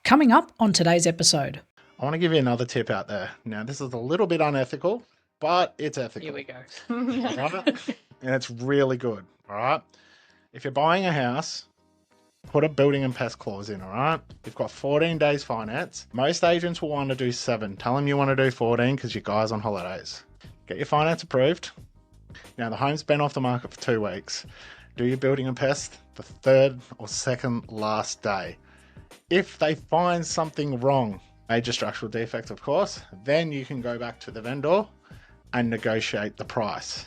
Coming up on today's episode. I want to give you another tip out there. Now, this is a little bit unethical, but it's ethical. Here we go. Right? And it's really good, all right? If you're buying a house, put a building and pest clause in, all right? You've got 14 days finance. Most agents will want to do 7. Tell them you want to do 14 because your guy's on holidays. Get your finance approved. Now, the home's been off the market for 2 weeks. Do your building and pest the 3rd or 2nd last day. If they find something wrong, major structural defect, of course, then you can go back to the vendor and negotiate the price.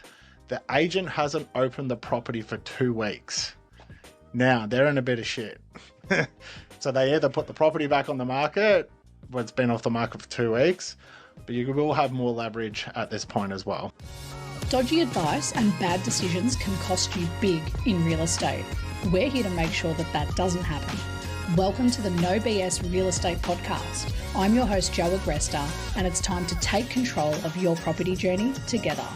The agent hasn't opened the property for 2 weeks. Now, they're in a bit of shit. So they either put the property back on the market when it's been off the market for 2 weeks, but you will have more leverage at this point as well. Dodgy advice and bad decisions can cost you big in real estate. We're here to make sure that that doesn't happen. Welcome to the No BS Real Estate Podcast. I'm your host, Jo Agresta, and it's time to take control of your property journey together.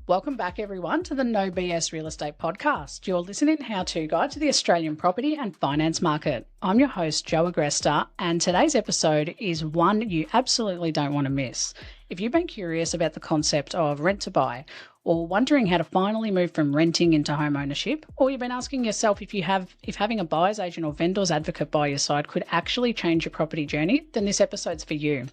Welcome back, everyone, to the No BS Real Estate Podcast, your listening how-to guide to the Australian property and finance market. I'm your host, Jo Agresta, and today's episode is one you absolutely don't want to miss. If you've been curious about the concept of rent to buy, or wondering how to finally move from renting into home ownership, or you've been asking yourself if having a buyer's agent or vendor's advocate by your side could actually change your property journey, then this episode's for you.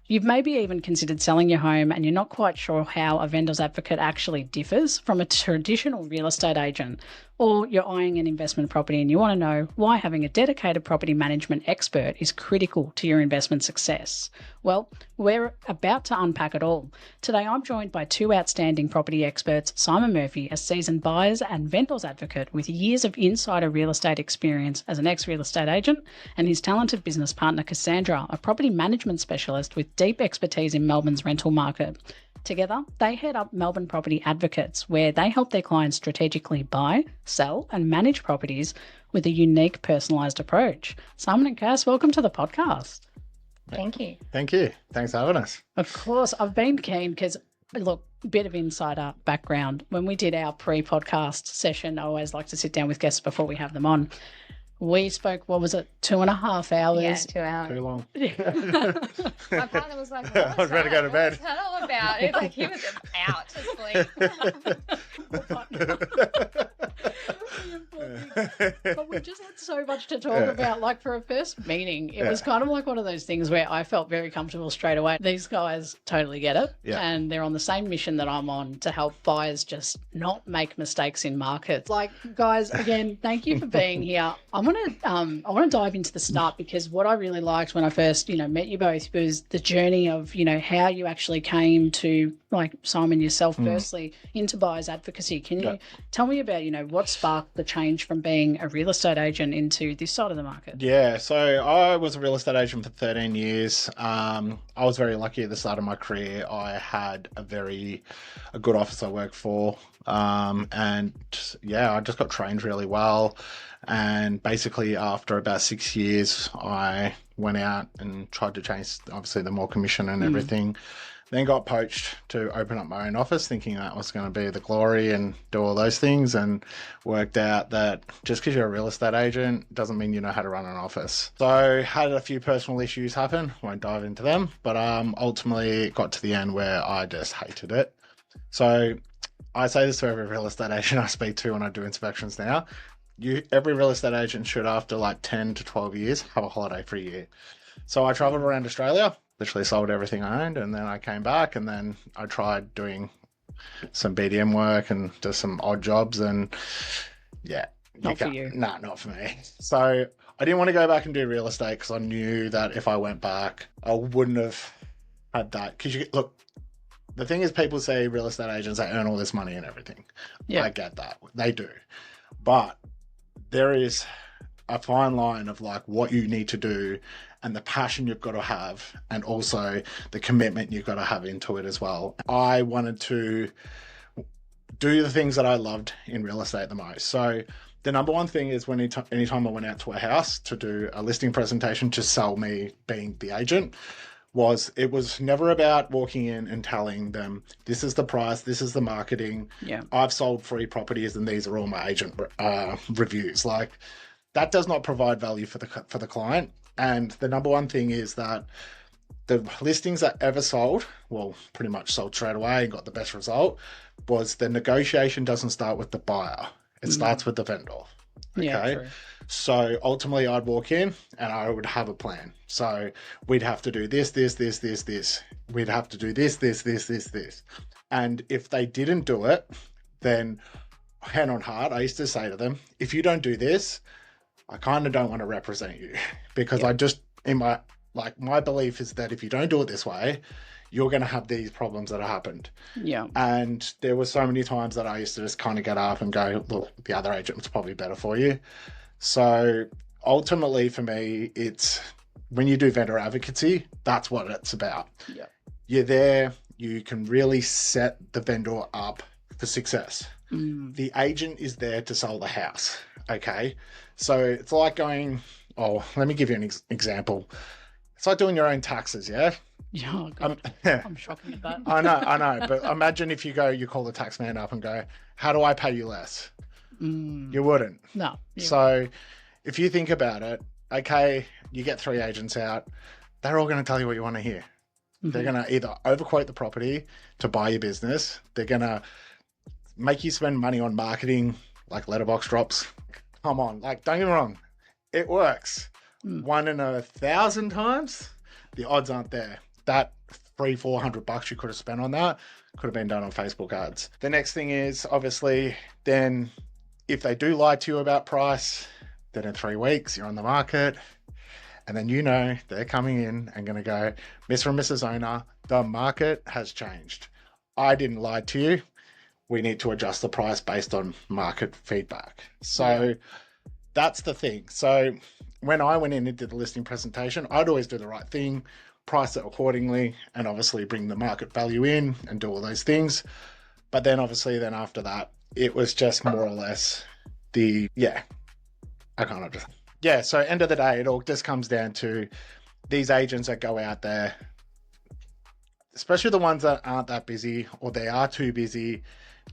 You've maybe even considered selling your home and you're not quite sure how a vendor's advocate actually differs from a traditional real estate agent, or you're eyeing an investment property and you want to know why having a dedicated property management expert is critical to your investment success. Well, we're about to unpack it all. Today, I'm joined by 2 outstanding property experts, Simon Murphy, a seasoned buyer's and vendor's advocate with years of insider real estate experience as an ex-real estate agent, and his talented business partner, Cassandra, a property management specialist with deep expertise in Melbourne's rental market. Together, they head up Melbourne Property Advocates, where they help their clients strategically buy, sell, and manage properties with a unique, personalised approach. Simon and Cass, welcome to the podcast. Thank you. Thank you. Thanks for having us. Of course, I've been keen because, look, a bit of insider background. When we did our pre-podcast session, I always like to sit down with guests before we have them on. We spoke, 2.5 hours? Yeah, 2 hours. Too long. My partner was like, I was ready to go to bed. What's that all about? It's like he was out to sleep. But we just had so much to talk about. Like, for a first meeting, it was kind of like one of those things where I felt very comfortable straight away. These guys totally get it. Yeah. And they're on the same mission that I'm on to help buyers just not make mistakes in markets. Like, guys, again, thank you for being here. I want to dive into the start, because what I really liked when I first, met you both was the journey of, how you actually came to, like Simon yourself, firstly, into buyer's advocacy. Can you tell me about, what sparked the change from being a real estate agent into this side of the market? Yeah, so I was a real estate agent for 13 years. I was very lucky at the start of my career. I had a good office I worked for. I just got trained really well. And basically after about 6 years, I went out and tried to chase, obviously, the more commission and everything. Then got poached to open up my own office, thinking that was going to be the glory and do all those things, and worked out that just because you're a real estate agent doesn't mean you know how to run an office. So had a few personal issues happen, won't dive into them, but ultimately it got to the end where I just hated it. So I say this to every real estate agent I speak to when I do inspections now. Every real estate agent should, after like 10 to 12 years, have a holiday for a year. So I traveled around Australia, literally sold everything I owned, and then I came back and then I tried doing some BDM work and just some odd jobs, and Not for you. Nah, not for me. So I didn't want to go back and do real estate because I knew that if I went back, I wouldn't have had that. Because look, the thing is, people say real estate agents, they earn all this money and everything. Yeah. I get that. They do. But there is a fine line of like what you need to do and the passion you've got to have, and also the commitment you've got to have into it as well. I wanted to do the things that I loved in real estate the most. So the number one thing is anytime I went out to a house to do a listing presentation to sell me being the agent, it was never about walking in and telling them, this is the price, this is the marketing. Yeah. I've sold 3 properties and these are all my agent reviews. Like, that does not provide value for the client. And the number one thing is that the listings that ever sold, well, pretty much sold straight away and got the best result, was the negotiation doesn't start with the buyer. It starts with the vendor. Okay. Yeah, true. So ultimately I'd walk in and I would have a plan. So we'd have to do this. We'd have to do this. And if they didn't do it, then hand on heart, I used to say to them, if you don't do this, I kind of don't want to represent you, because I just, my belief is that if you don't do it this way, you're going to have these problems that have happened. Yeah. And there were so many times that I used to just kind of get up and go, look, the other agent was probably better for you. So ultimately for me, it's when you do vendor advocacy, that's what it's about. Yeah. You're there, you can really set the vendor up for success. The agent is there to sell the house. Okay. So it's like going, let me give you an example. It's like doing your own taxes, yeah? Oh, God. I'm shocking at that. I know. But imagine if you call the tax man up and go, how do I pay you less? You wouldn't. No. So if you think about it, okay, you get 3 agents out, they're all going to tell you what you want to hear. They're going to either overquote the property to buy your business. They're going to make you spend money on marketing, like letterbox drops. Come on, like, don't get me wrong. It works. 1 in 1,000 times, the odds aren't there. That $300-400 you could have spent on that could have been done on Facebook ads. The next thing is, obviously, then if they do lie to you about price, then in 3 weeks you're on the market, and then they're coming in and going to go, Mr. and Mrs. Owner, the market has changed. I didn't lie to you. We need to adjust the price based on market feedback. So that's the thing. So when I went in and did the listing presentation, I'd always do the right thing, price it accordingly, and obviously bring the market value in and do all those things. But then obviously after that, it was just more or less so end of the day, it all just comes down to these agents that go out there, especially the ones that aren't that busy or they are too busy.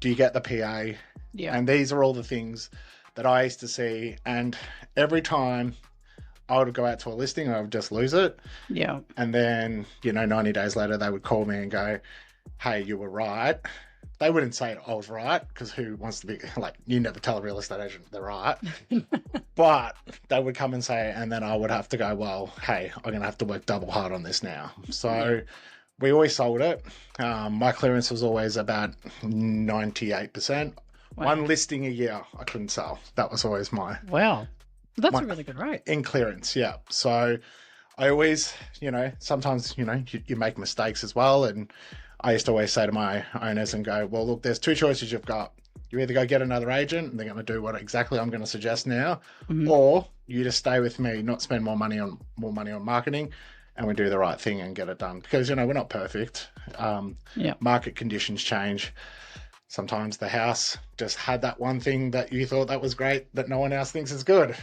Do you get the PA? Yeah. And these are all the things that I used to see. And every time I would go out to a listing, I would just lose it. Yeah. And then, 90 days later, they would call me and go, hey, you were right. They wouldn't say I was right, because who wants to be like, you never tell a real estate agent they're right. But they would come and say, and then I would have to go, well, hey, I'm going to have to work double hard on this now. So we always sold it. My clearance was always about 98%. Wow. 1 listing a year I couldn't sell. That was always my... Wow. That's a really good rate. In clearance, yeah. So I always, sometimes, you make mistakes as well. And I used to always say to my owners and go, well, look, there's 2 choices you've got. You either go get another agent and they're going to do what exactly I'm going to suggest now, or you just stay with me, not spend more money on marketing, and we do the right thing and get it done. Because, we're not perfect. Market conditions change. Sometimes the house just had that one thing that you thought that was great that no one else thinks is good.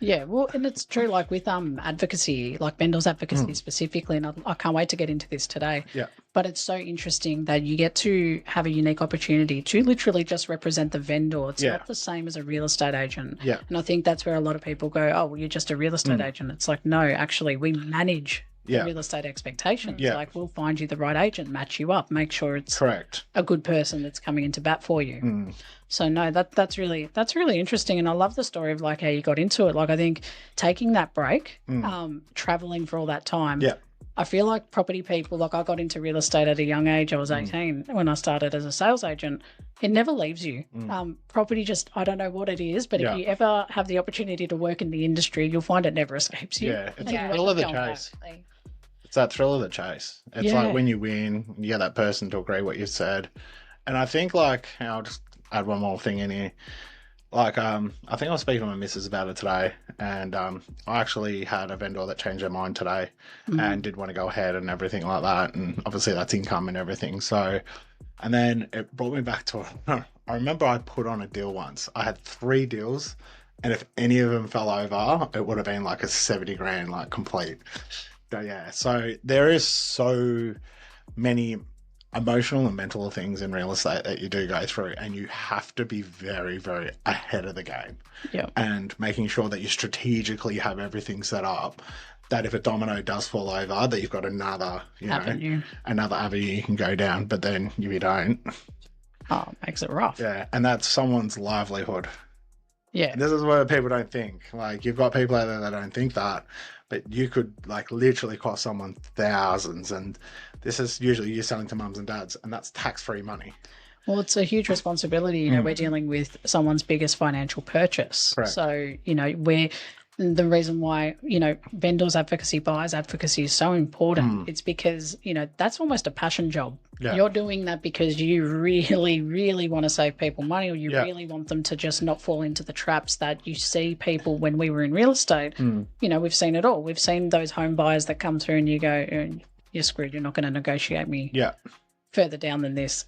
Yeah, well, and it's true, like with advocacy, like vendors advocacy specifically, and I can't wait to get into this today. Yeah. But it's so interesting that you get to have a unique opportunity to literally just represent the vendor. It's not the same as a real estate agent. Yeah. And I think that's where a lot of people go, oh, well, you're just a real estate agent. It's like, no, actually, we manage the real estate expectations. Yeah. Like, we'll find you the right agent, match you up, make sure it's correct, a good person that's coming into bat for you. So no, that's really interesting, and I love the story of like how you got into it. Like, I think taking that break, traveling for all that time. Yeah. I feel like property people, like I got into real estate at a young age. I was 18 when I started as a sales agent. It never leaves you. Property just, I don't know what it is, but if you ever have the opportunity to work in the industry, you'll find it never escapes you. Yeah, it's a thrill of the chase. It's that thrill of the chase. It's like when you win, you get that person to agree what you said. And I think like, I'll just add one more thing in here. Like, I think I was speaking to my missus about it today, and I actually had a vendor that changed their mind today and did want to go ahead and everything like that. And obviously that's income and everything. So, and then it brought me back to, I remember I put on a deal once. I had 3 deals, and if any of them fell over, it would have been like a 70 grand, like complete. So yeah, so there is so many emotional and mental things in real estate that you do go through, and you have to be very, very ahead of the game. Yeah. And making sure that you strategically have everything set up that if a domino does fall over, that you've got another, another avenue you can go down. But then if you don't, makes it rough. yeah, and that's someone's livelihood. Yeah, and this is where people don't think. Like, you've got people out there that don't think that, but you could like literally cost someone thousands, and this is usually you selling to mums and dads, and that's tax-free money. Well, it's a huge responsibility. We're dealing with someone's biggest financial purchase. Correct. So, the reason why, vendors advocacy, buyers advocacy is so important. It's because, that's almost a passion job. Yeah. You're doing that because you really, really want to save people money, or you really want them to just not fall into the traps that you see people when we were in real estate. We've seen it all. We've seen those home buyers that come through and you go, you're screwed. You're not going to negotiate me further down than this.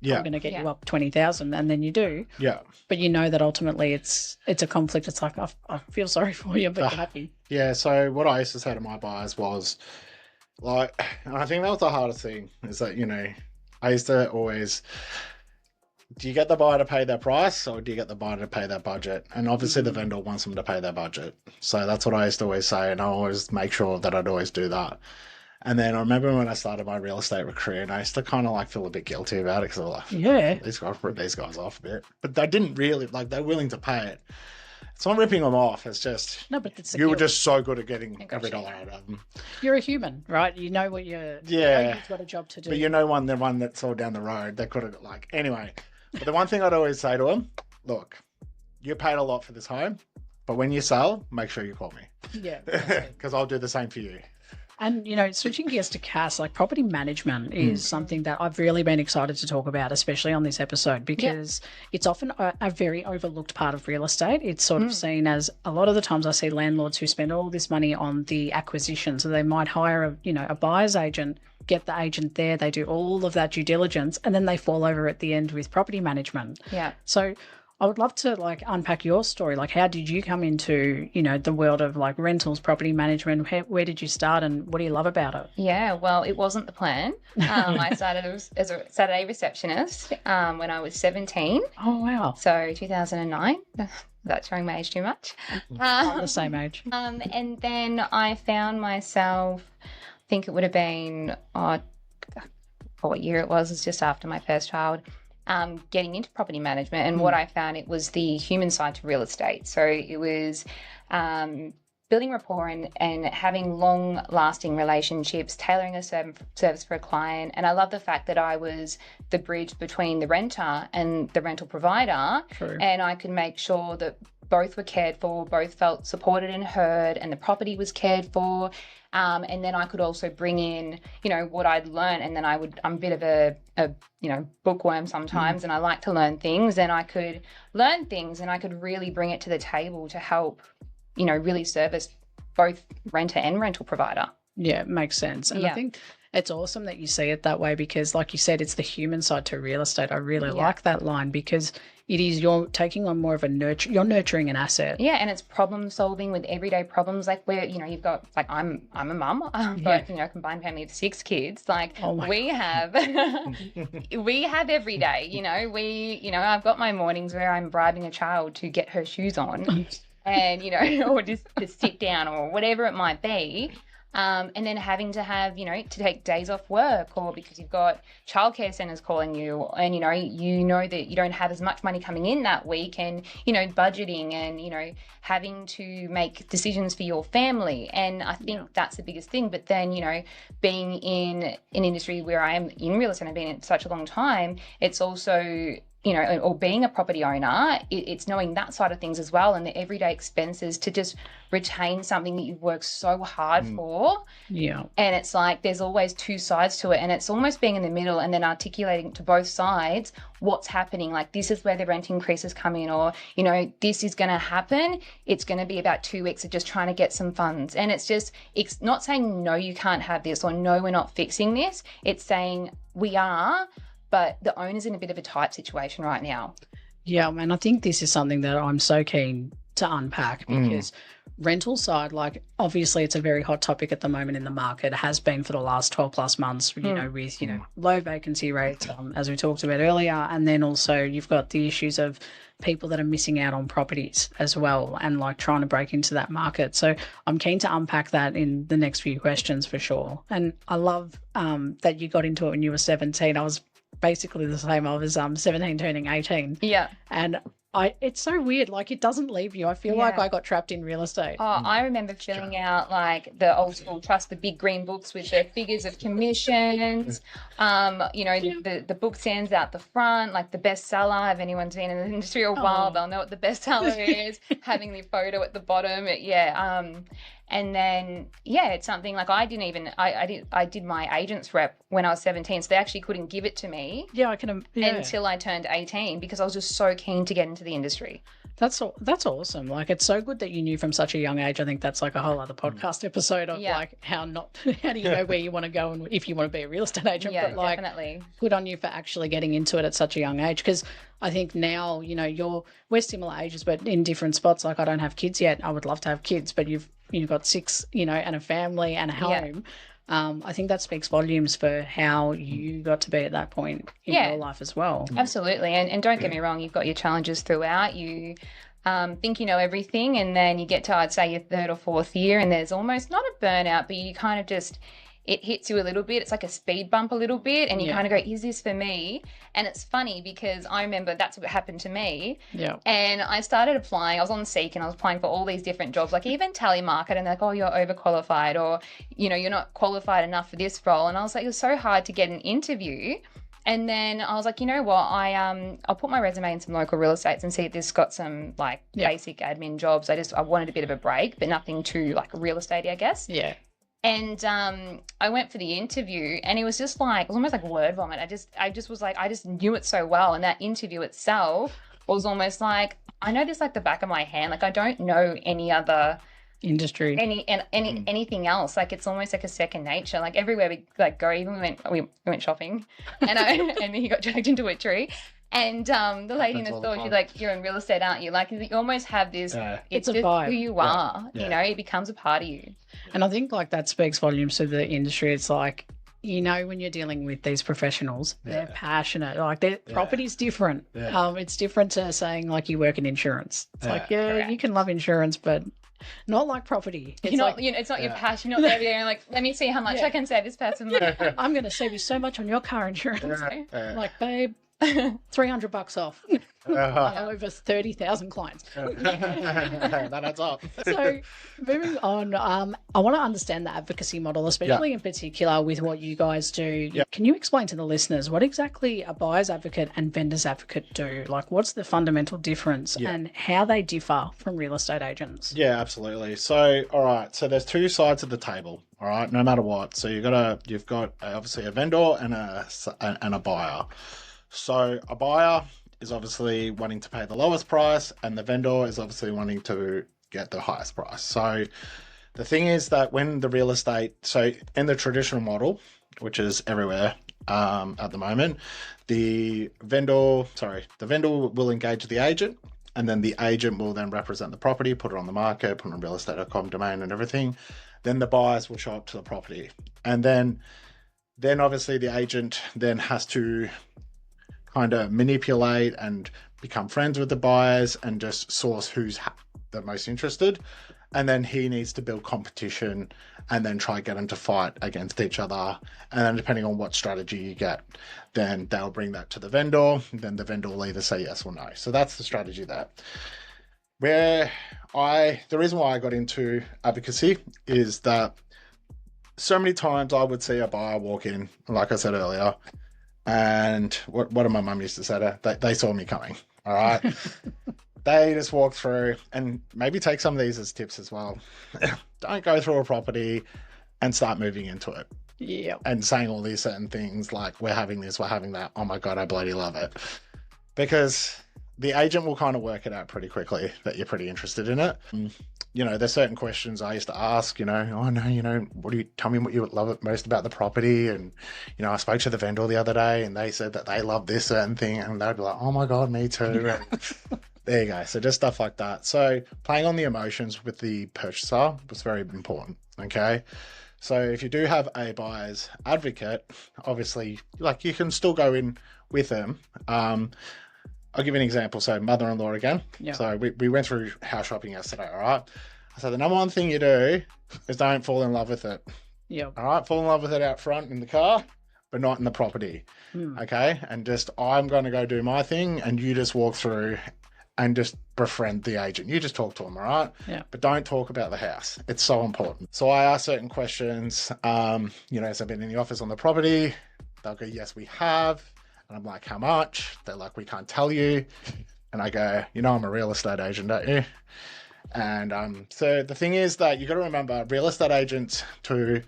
I'm going to get you up 20,000, and then you do. Yeah. But you know that ultimately it's a conflict. It's like, I feel sorry for you, but you're happy. Yeah. So what I used to say to my buyers was, like, and I think that was the hardest thing, is that, I used to always, do you get the buyer to pay their price, or do you get the buyer to pay their budget? And obviously the vendor wants them to pay their budget. So that's what I used to always say, and I always make sure that I'd always do that. And then I remember when I started my real estate career, and I used to kind of like feel a bit guilty about it, because I was like, these guys rip these guys off a bit. But they didn't really, like, they're willing to pay it. It's not ripping them off. It's just, no, but it's you were just so good at getting every dollar out of them. You're a human, right? You know what you're, you've got a job to do. But the one that's all down the road, they could have, like, anyway. But the one thing I'd always say to them, look, you paid a lot for this home, but when you sell, make sure you call me. Yeah. Because I'll do the same for you. And, switching gears to Cass, like, property management is something that I've really been excited to talk about, especially on this episode, because it's often a very overlooked part of real estate. It's sort of seen as, a lot of the times I see landlords who spend all this money on the acquisition. So they might hire a buyer's agent, get the agent there, they do all of that due diligence, and then they fall over at the end with property management. Yeah. So I would love to unpack your story. Like, how did you come into, the world of like rentals, property management? Where did you start, and what do you love about it? Yeah, well, it wasn't the plan. I started as a Saturday receptionist when I was 17. Oh, wow. So 2009. That's showing my age too much. I'm the same age. And then I found myself, I think it would have been, what year it was just after my first child. Getting into property management, and what I found, it was the human side to real estate. So it was building rapport and having long-lasting relationships, tailoring a service for a client. And I love the fact that I was the bridge between the renter and the rental provider. True. And I could make sure that both were cared for, both felt supported and heard, and the property was cared for. And then I could also bring in, what I'd learned, and then I'm a bit of a bookworm sometimes, and I like to learn things, and I could learn things, and I could really bring it to the table to help, really service both renter and rental provider. Yeah, it makes sense. And I think it's awesome that you see it that way, because like you said, it's the human side to real estate. I really like that line, because it is, you're taking on more of you're nurturing an asset. Yeah, and it's problem solving with everyday problems. Like, where, you've got, like, I'm a mum, but, combined family of 6 kids. Like, we have, we have every day, I've got my mornings where I'm bribing a child to get her shoes on and, or just to sit down or whatever it might be. And then having to have, to take days off work, or because you've got childcare centres calling you, and, that you don't have as much money coming in that week, and, budgeting and, having to make decisions for your family. And I think that's the biggest thing. But then, being in an industry where I am in real estate, I've been in such a long time, it's also, or being a property owner, it's knowing that side of things as well, and the everyday expenses to just retain something that you've worked so hard for. Yeah. And it's like there's always 2 sides to it, and it's almost being in the middle and then articulating to both sides what's happening. Like, this is where the rent increases come in, or, this is going to happen. It's going to be about 2 weeks of just trying to get some funds. And it's not saying, no, you can't have this, or no, we're not fixing this. It's saying we are, but the owner's in a bit of a tight situation right now. Yeah, man, I think this is something that I'm so keen to unpack because rental side, like obviously it's a very hot topic at the moment in the market. It has been for the last 12 plus months, you know, with, you know, low vacancy rates, as we talked about earlier. And then also you've got the issues of people that are missing out on properties as well and like trying to break into that market. So I'm keen to unpack that in the next few questions for sure. And I love that you got into it when you were 17. I was basically the same. I was 17 turning 18. Yeah. And it's so weird. Like, it doesn't leave you. I feel like I got trapped in real estate. Oh, I remember filling out like the old school trust, the big green books with the figures of commissions. You know, the book stands out the front, like the bestseller. If anyone's been in the industry a while, they'll know what the bestseller is. Having the photo at the bottom, and then it's something like I did my agent's rep when I was 17, so they actually couldn't give it to me. Until I turned 18 because I was just so keen to get into the industry. That's awesome. Like, it's so good that you knew from such a young age. I think that's like a whole other podcast episode of like how do you know where you want to go and if you want to be a real estate agent. Yeah, but like, definitely. Good on you for actually getting into it at such a young age, because I think now, you know, we're similar ages but in different spots. Like, I don't have kids yet. I would love to have kids, but you've got 6, you know, and a family and a home. I think that speaks volumes for how you got to be at that point in your life as well. Absolutely. And don't get me wrong, you've got your challenges throughout. You think you know everything, and then you get to, I'd say, your 3rd or 4th year, and there's almost not a burnout, but you kind of just, it hits you a little bit. It's like a speed bump a little bit, and you kind of go, is this for me? And it's funny because I remember that's what happened to me. Yeah. And I started applying. I was on Seek and I was applying for all these different jobs, like even telemarket, and they're like, oh, you're overqualified, or, you know, you're not qualified enough for this role. And I was like, it was so hard to get an interview. And then I was like, you know what, I'll put my resume in some local real estates and see if this got some like basic admin jobs. I wanted a bit of a break, but nothing too like real estate, I guess. Yeah. And I went for the interview, and it was just like, it was almost like word vomit. I just was like, I just knew it so well. And that interview itself was almost like, I know this like the back of my hand. Like, I don't know any other industry, anything else. Like, it's almost like a second nature. Like, everywhere we like go, even we went shopping, and and he got dragged into a tree. And the lady in the store, she's like, you're in real estate, aren't you? Like, you almost have this, it's a just vibe. who you are, you know, it becomes a part of you. And I think like that speaks volumes to the industry. It's like, you know, when you're dealing with these professionals, they're passionate. Like, their property's different. It's different to saying like you work in insurance. It's like, you can love insurance, but not like property. It's not, you know, it's not your passion. You're not there and like, let me see how much I can save this person. I'm going to save you so much on your car insurance. Like, babe, $300 off. Over 30,000 clients. That adds up. So moving on, I want to understand the advocacy model, especially in particular with what you guys do. Can you explain to the listeners what exactly a buyer's advocate and vendor's advocate do? Like, what's the fundamental difference and how they differ from real estate agents? Yeah, absolutely. So, all right. So there's 2 sides of the table. All right, no matter what. So you've got obviously a vendor and a buyer. So a buyer is obviously wanting to pay the lowest price, and the vendor is obviously wanting to get the highest price. So the thing is that when the real estate, so in the traditional model, which is everywhere at the moment, the vendor will engage the agent, and then the agent will then represent the property, put it on the market, put it on realestate.com domain and everything. Then the buyers will show up to the property, and then obviously the agent then has to kind of manipulate and become friends with the buyers and just source who's the most interested. And then he needs to build competition and then try get them to fight against each other. And then depending on what strategy you get, then they'll bring that to the vendor. Then the vendor will either say yes or no. So that's the strategy there. The reason why I got into advocacy is that so many times I would see a buyer walk in, like I said earlier, and what did my mum used to say to her? They saw me coming, all right? They just walk through, and maybe take some of these as tips as well. Don't go through a property and start moving into it. Yeah. And saying all these certain things like, we're having this, we're having that. Oh my God, I bloody love it. Because the agent will kind of work it out pretty quickly that you're pretty interested in it. You know, there's certain questions I used to ask, you know, oh no, you know, tell me what you love most about the property. And, you know, I spoke to the vendor the other day and they said that they love this certain thing, and they'd be like, oh my God, me too. There you go. So just stuff like that. So playing on the emotions with the purchaser was very important. Okay. So if you do have a buyer's advocate, obviously, like you can still go in with them. I'll give you an example. So mother-in-law again. Yeah. So we went through house shopping yesterday. All right. So the number one thing you do is don't fall in love with it. Yeah. All right. Fall in love with it out front in the car, but not in the property. Okay. And just, I'm going to go do my thing and you just walk through and just befriend the agent. You just talk to them, all right? Yeah. But don't talk about the house. It's so important. So I ask certain questions, has there been any offers on the property? They'll go, yes, we have. And I'm like, how much? They're like, we can't tell you. And I go, I'm a real estate agent, don't you? And so the thing is that you got to remember, real estate agents to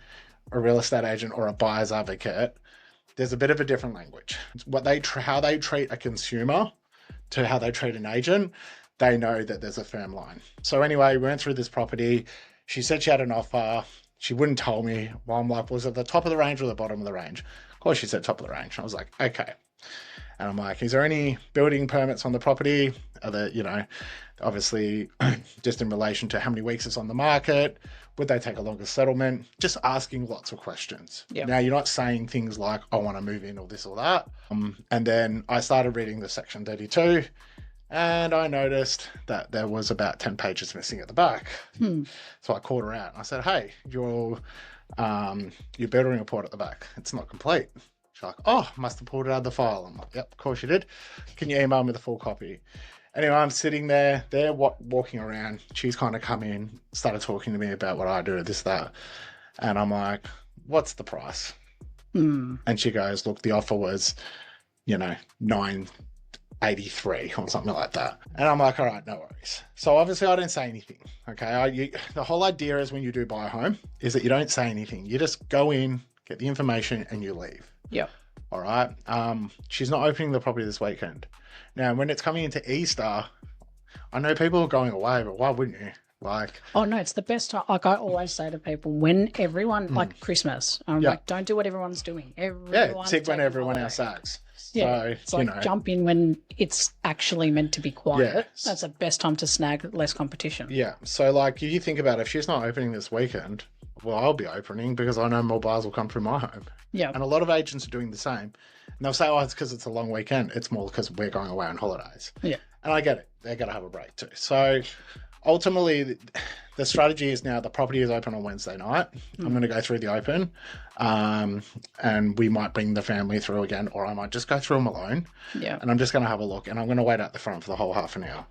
a real estate agent or a buyer's advocate, there's a bit of a different language. How they treat a consumer to how they treat an agent, they know that there's a firm line. So anyway, we went through this property. She said she had an offer. She wouldn't tell me. Well, I'm like, was it the top of the range or the bottom of the range? Of course, she said top of the range. I was like, okay. And I'm like, is there any building permits on the property? Are there, obviously just in relation to how many weeks it's on the market? Would they take a longer settlement? Just asking lots of questions. Yeah. Now, you're not saying things like, I want to move in or this or that. And then I started reading the Section 32 and I noticed that there was about 10 pages missing at the back. So I called her out. I said, hey, your building report at the back, it's not complete. She's like, oh, must have pulled it out of the file. I'm like, yep, of course you did. Can you email me the full copy? Anyway, I'm sitting there, they're walking around. She's kind of come in, started talking to me about what I do, this, that. And I'm like, what's the price? And she goes, look, the offer was, $983 or something like that. And I'm like, all right, no worries. So obviously I don't say anything. Okay. The whole idea is when you do buy a home is that you don't say anything. You just go in, get the information and you leave. Yeah. All right. She's not opening the property this weekend. Now, when it's coming into Easter, I know people are going away, but why wouldn't you? Oh no, it's the best time. Like I always say to people, when everyone, like Christmas, I'm like, don't do what everyone's doing. Sit when everyone else acts. Yeah, so, it's like jump in when it's actually meant to be quiet. Yeah. That's the best time to snag less competition. Yeah. So like, if you think about it, if she's not opening this weekend, well, I'll be opening because I know more buyers will come through my home. Yeah. And a lot of agents are doing the same. And they'll say, oh, it's because it's a long weekend. It's more because we're going away on holidays. Yeah. And I get it. They're going to have a break too. So ultimately, the strategy is now the property is open on Wednesday night. I'm going to go through the open and we might bring the family through again, or I might just go through them alone. Yeah. And I'm just going to have a look and I'm going to wait out the front for the whole half an hour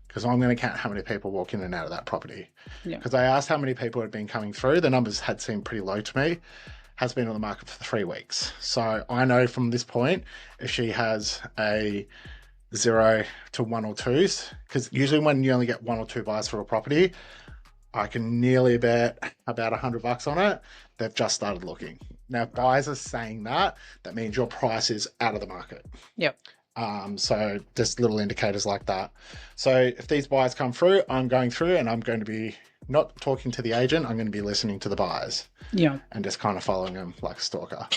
because I'm going to count how many people walk in and out of that property. Because I asked how many people had been coming through. The numbers had seemed pretty low to me. Has been on the market for 3 weeks. So I know from this point, if she has a 0 to 1 or 2s, because usually when you only get 1 or 2 buyers for a property, I can nearly bet about $100 on it. They've just started looking. Now, if buyers are saying that means your price is out of the market. Yep. So just little indicators like that. So if these buyers come through, I'm going through and I'm going to be not talking to the agent. I'm going to be listening to the buyers. Yeah. And just kind of following them like a stalker.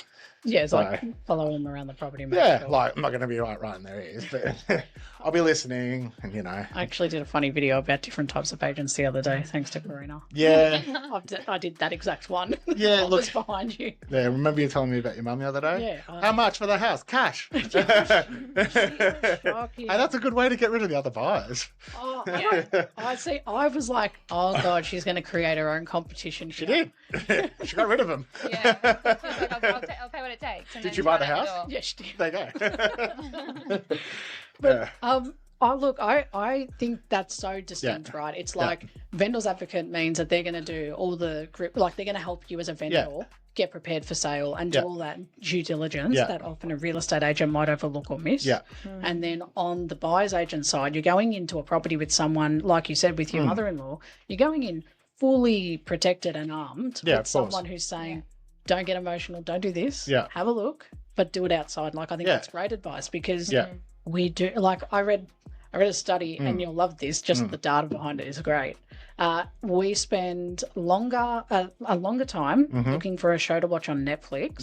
Yeah, it's like following them around the property. Yeah, like I'm not going to be right in their ears, but I'll be listening and, I actually did a funny video about different types of agents the other day, thanks to Karina. Yeah. I did that exact one. Yeah, look. Behind you. Yeah, remember you telling me about your mum the other day? Yeah. How much for the house? Cash. Hey, that's a good way to get rid of the other buyers. Oh, I see. I was like, oh, God, she's going to create her own competition. She did. She got rid of them. Yeah. I'll pay what it takes. Did you buy the house? Yes, she did. There you go. But I think that's so distinct, right? It's like vendor's advocate means that they're going to do all the like they're going to help you as a vendor get prepared for sale and do all that due diligence that often a real estate agent might overlook or miss. Yeah. And then on the buyer's agent side, you're going into a property with someone, like you said, with your mother-in-law, you're going in fully protected and armed with someone who's saying, don't get emotional, don't do this, have a look, but do it outside. Like, I think that's great advice because we do, like, I read a study and you'll love this, just the data behind it is great. We spend a longer time looking for a show to watch on Netflix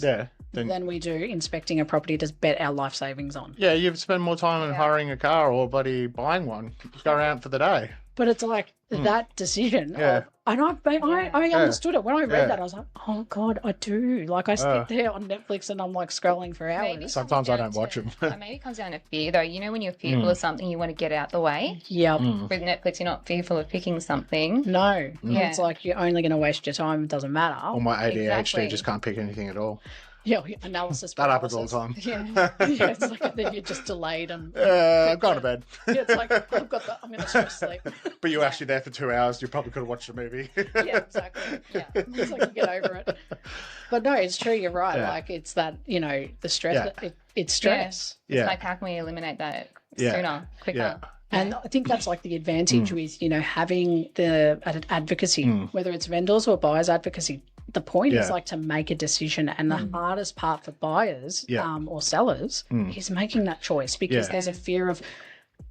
than we do inspecting a property to bet our life savings on. Yeah, you spend more time in hiring a car or bloody buying one. Just go around for the day. But it's like that decision of, and I understood it. When I read that, I was like, oh, God, I do. Like, I sit there on Netflix and I'm like scrolling for hours. Sometimes I don't watch them. Maybe it comes down to fear, though. You know, when you're fearful of something, you want to get out the way. Yeah. With Netflix, you're not fearful of picking something. No. It's like you're only going to waste your time. It doesn't matter. Or my ADHD just can't pick anything at all. Yeah, analysis. That happens all the time. Yeah, it's like then you're just delayed and. I've gone to bed. Yeah, it's like I'm going to stress sleep. But you actually there for 2 hours. You probably could have watched a movie. Yeah, exactly. Yeah, it's like you get over it. But no, it's true. You're right. Like it's that the stress. It's stress. It's like how can we eliminate that sooner, quicker? Yeah. And I think that's like the advantage with having the advocacy, whether it's vendors or buyers advocacy. The point is like to make a decision, and the hardest part for buyers or sellers is making that choice, because there's a fear of,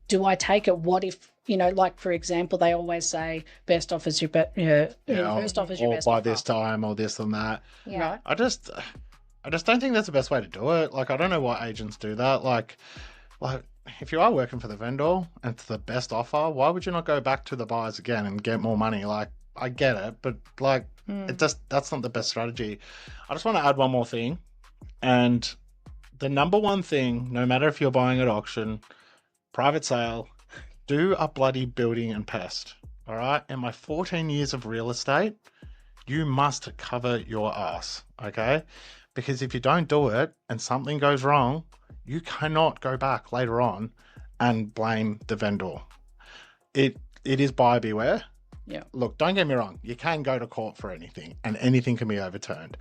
do I take it? What if, like for example, they always say best offer's your best, first offer's your best offer. Or by offer. this time or this and that. Yeah. Right. I just don't think that's the best way to do it. Like, I don't know why agents do that. Like if you are working for the vendor and it's the best offer, why would you not go back to the buyers again and get more money? Like, I get it, but like, that's not the best strategy. I just want to add one more thing. And the number one thing, no matter if you're buying at auction, private sale, do a bloody building and pest. All right. In my 14 years of real estate, you must cover your ass. Okay. Because if you don't do it and something goes wrong, you cannot go back later on and blame the vendor. It is buyer beware. Yeah. Look, don't get me wrong. You can go to court for anything and anything can be overturned.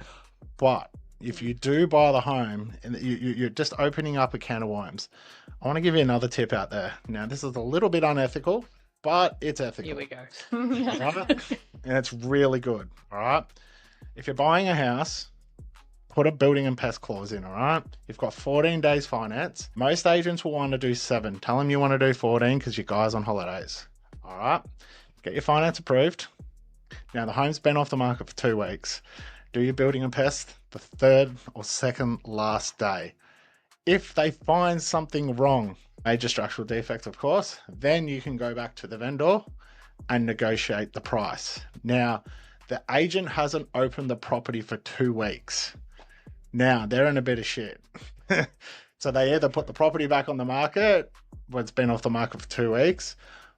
But if you do buy the home and you're just opening up a can of worms, I want to give you another tip out there. Now, this is a little bit unethical, but it's ethical. Here we go. Right? And it's really good. All right. If you're buying a house, put a building and pest clause in. All right. You've got 14 days finance. Most agents will want to do 7. Tell them you want to do 14 because your guy's on holidays. All right. Get your finance approved. Now, the home's been off the market for 2 weeks. Do your building and pest the 3rd or 2nd last day. If they find something wrong, major structural defect, of course, then you can go back to the vendor and negotiate the price. Now, the agent hasn't opened the property for 2 weeks. Now, they're in a bit of shit. So they either put the property back on the market when it's been off the market for 2 weeks,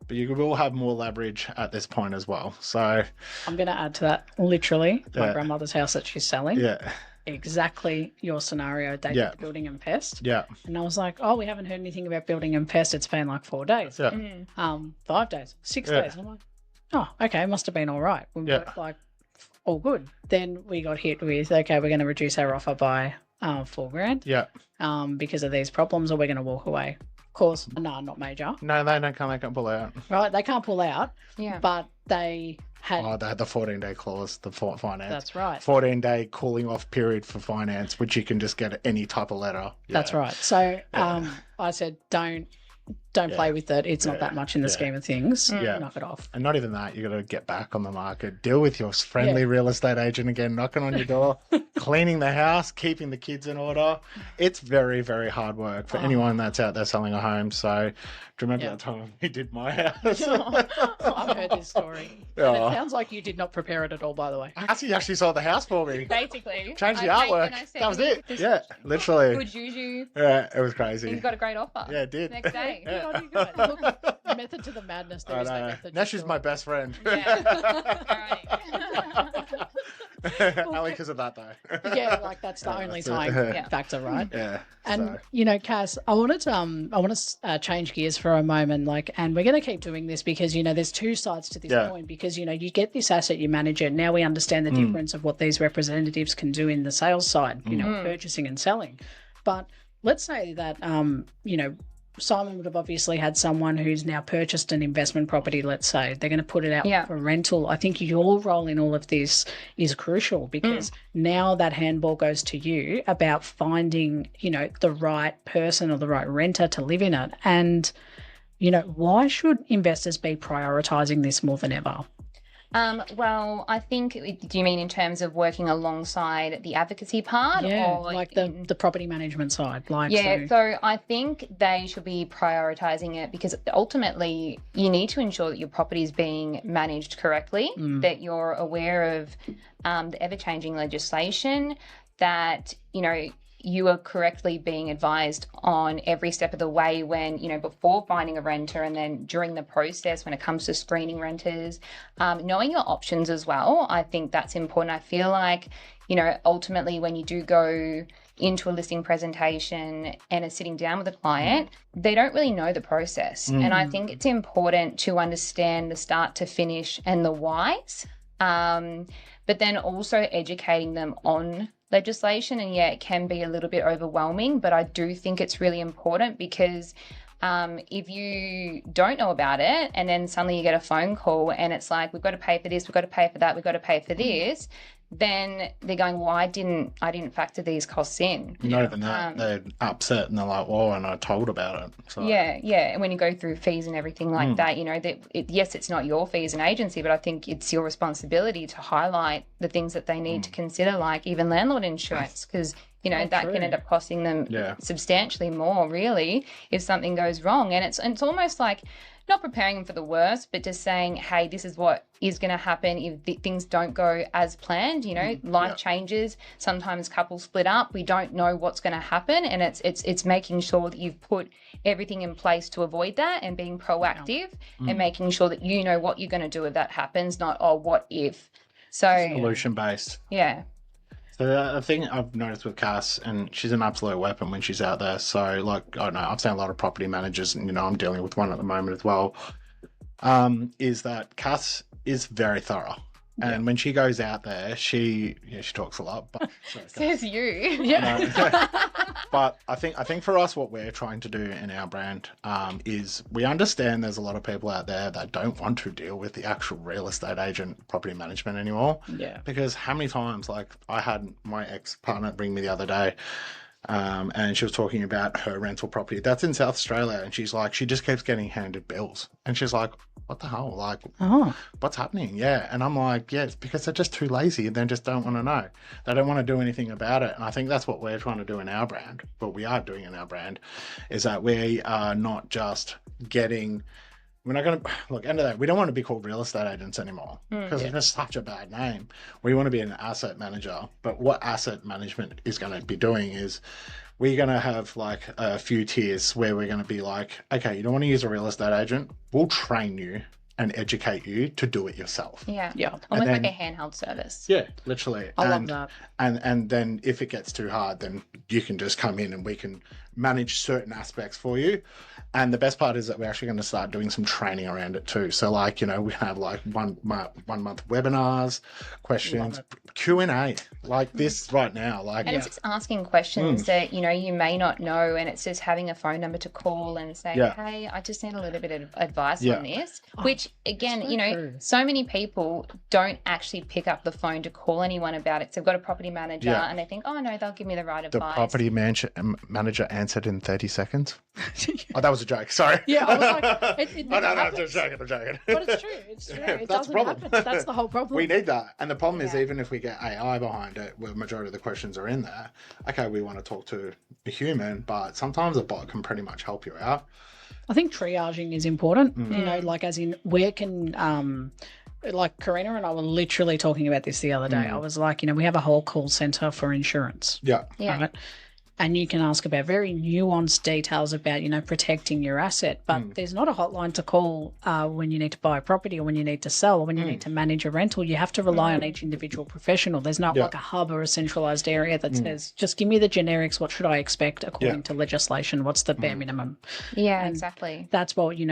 but you will have more leverage at this point as well. So I'm going to add to that, literally, my grandmother's house that she's selling. Yeah. Exactly your scenario. They did building and pest. Yeah. And I was like, oh, we haven't heard anything about building and pest. It's been like 4 days. Yeah. 5 days, 6 days. I'm like, oh, okay, must have been all right. We were like, all good. Then we got hit with, okay, we're going to reduce our offer by $4,000. Yeah. Because of these problems, or we're going to walk away. Of course, no, not major. No, they can't pull out. Right, they can't pull out. Yeah. But they had... Oh, they had the 14-day clause, the finance. That's right. 14-day cooling off period for finance, which you can just get any type of letter. Yeah. That's right. So I said, don't play with it. It's not that much in the scheme of things. Knock it off. And not even that, you got to get back on the market, deal with your friendly real estate agent again, knocking on your door, cleaning the house, keeping the kids in order. It's very, very hard work for anyone that's out there selling a home. So do you remember that time we did my house? I've heard this story. And it sounds like you did not prepare it at all, by the way. He actually sold the house for me. Basically. Changed the artwork. That was it. Yeah, literally. Good juju. Yeah, it was crazy. You got a great offer. Yeah, it did. Next day. Yeah. Look, method to the madness. There is no method. Now she's my best friend. Yeah. Only because of that, though. Yeah, like that's the only time factor, right? Yeah. And Cass, I want to change gears for a moment, and we're going to keep doing this because there's 2 sides to this point. Because you get this asset, you manage it. Now we understand the difference of what these representatives can do in the sales side, purchasing and selling. But let's say that Simon would have obviously had someone who's now purchased an investment property, let's say. They're going to put it out for rental. I think your role in all of this is crucial because now that handball goes to you about finding, the right person or the right renter to live in it. And, why should investors be prioritising this more than ever? Well, I think, do you mean in terms of working alongside the advocacy part? Yeah, or like the property management side. So I think they should be prioritising it, because ultimately you need to ensure that your property is being managed correctly, that you're aware of the ever-changing legislation, that, you are correctly being advised on every step of the way when, before finding a renter, and then during the process when it comes to screening renters, knowing your options as well. I think that's important. I feel like, ultimately when you do go into a listing presentation and are sitting down with a client, they don't really know the process. And I think it's important to understand the start to finish and the whys, but then also educating them on legislation. And it can be a little bit overwhelming, but I do think it's really important, because if you don't know about it and then suddenly you get a phone call and it's like, we've got to pay for this, we've got to pay for that, we've got to pay for this, then they're going, well, I didn't factor these costs in. Not even that, they're upset and they're like, well, and I told about it. So. Yeah. And when you go through fees and everything like that, yes, it's not your fee as an agency, but I think it's your responsibility to highlight the things that they need to consider, like even landlord insurance, because that can end up costing them substantially more, really, if something goes wrong. And it's almost like not preparing them for the worst, but just saying, hey, this is what is going to happen if things don't go as planned. Life changes. Sometimes couples split up. We don't know what's going to happen, and it's making sure that you've put everything in place to avoid that, and being proactive and making sure that you know what you're going to do if that happens, not, oh, what if. So solution based. Yeah. So the thing I've noticed with Cass, and she's an absolute weapon when she's out there. So, like, I don't know, I've seen a lot of property managers, and, I'm dealing with one at the moment as well, is that Cass is very thorough. And when she goes out there, she talks a lot. But says you. Yeah. But I think for us, what we're trying to do in our brand is we understand there's a lot of people out there that don't want to deal with the actual real estate agent property management anymore. Yeah. Because how many times, like, I had my ex-partner bring me the other day, and she was talking about her rental property that's in South Australia, and she's like, she just keeps getting handed bills, and she's like, what the hell, like, what's happening? Yeah. And I'm like, it's because they're just too lazy and they just don't want to know. They don't want to do anything about it. And I think that's what we're trying to do in our brand, what we are doing in our brand, is that we are not just getting, we're not going to, look, end of that, we don't want to be called real estate agents anymore, because it's just such a bad name. We want to be an asset manager. But what asset management is going to be doing is we're going to have like a few tiers where we're going to be like, okay, you don't want to use a real estate agent, we'll train you and educate you to do it yourself. Yeah. Almost like a handheld service. Yeah, literally. I love that. And then if it gets too hard, then you can just come in and we can manage certain aspects for you. And the best part is that we're actually going to start doing some training around it too. So, like, we have like one month webinars, questions, Q&A, like this right now. Like, and it's just asking questions that, you may not know, and it's just having a phone number to call and say, hey, I just need a little bit of advice on this, which, again, so many people don't actually pick up the phone to call anyone about it. So they've got a property manager and they think, oh, no, they'll give me the right advice. The property manager answered in 30 seconds. Oh, that was a joke. Sorry. Yeah, I was like, it no, I'm joking. But it's true. It's true. It That's the problem. Happen. That's the whole problem. We need that. And the problem is, even if we get AI behind it, where the majority of the questions are in there, okay, we want to talk to a human, but sometimes a bot can pretty much help you out. I think triaging is important, like as in where can, like Karina and I were literally talking about this the other day. I was like, we have a whole call centre for insurance. Yeah. Right? And you can ask about very nuanced details about, protecting your asset. But there's not a hotline to call when you need to buy a property or when you need to sell or when you need to manage a rental. You have to rely on each individual professional. There's not like a hub or a centralised area that says, just give me the generics. What should I expect according to legislation? What's the bare minimum? Yeah, and exactly. That's what, we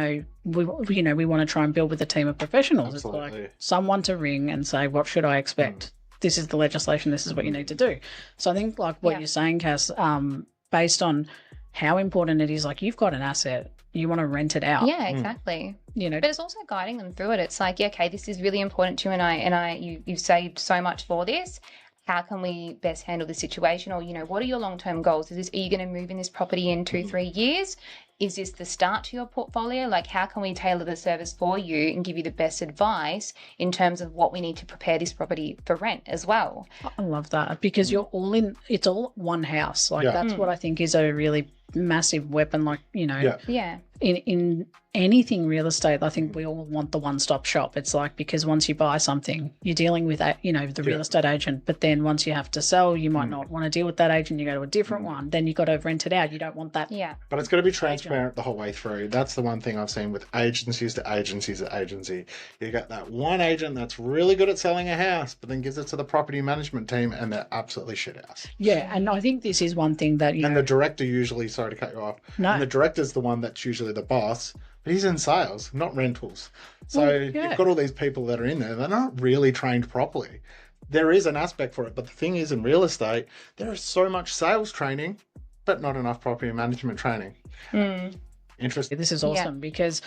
want to try and build with a team of professionals. Absolutely. It's like someone to ring and say, what should I expect? This is the legislation, this is what you need to do. So I think like what you're saying, Cass, based on how important it is, like you've got an asset, you want to rent it out. Yeah, exactly. But it's also guiding them through it. It's like, okay, this is really important to you, and you've saved so much for this. how can we best handle the situation? Or, what are your long-term goals? Are you going to move in this property in 2-3 years? Is this the start to your portfolio? Like, how can we tailor the service for you and give you the best advice in terms of what we need to prepare this property for rent as well? I love that, because you're all it's all one house. Like, Yeah. that's what I think is a really massive weapon. Like, Yeah. in anything real estate, I think we all want the one-stop shop. It's like, because once you buy something, you're dealing with that, the real estate agent, but then once you have to sell, you might not want to deal with that agent. You go to a different one, then you got to rent it out. You don't want that. Yeah. But it's got to be transparent the whole way through. That's the one thing I've seen with agencies to agencies to agency. You got that one agent that's really good at selling a house, but then gives it to the property management team and they're absolutely shit house. Yeah, and I think this is one thing that, And the director usually, sorry to cut you off, and the director's the one that's usually the boss, but he's in sales, not rentals. So you've got all these people that are in there, they're not really trained properly. There is an aspect for it, but the thing is, in real estate, there is so much sales training, but not enough property management training. Interesting. This is awesome because,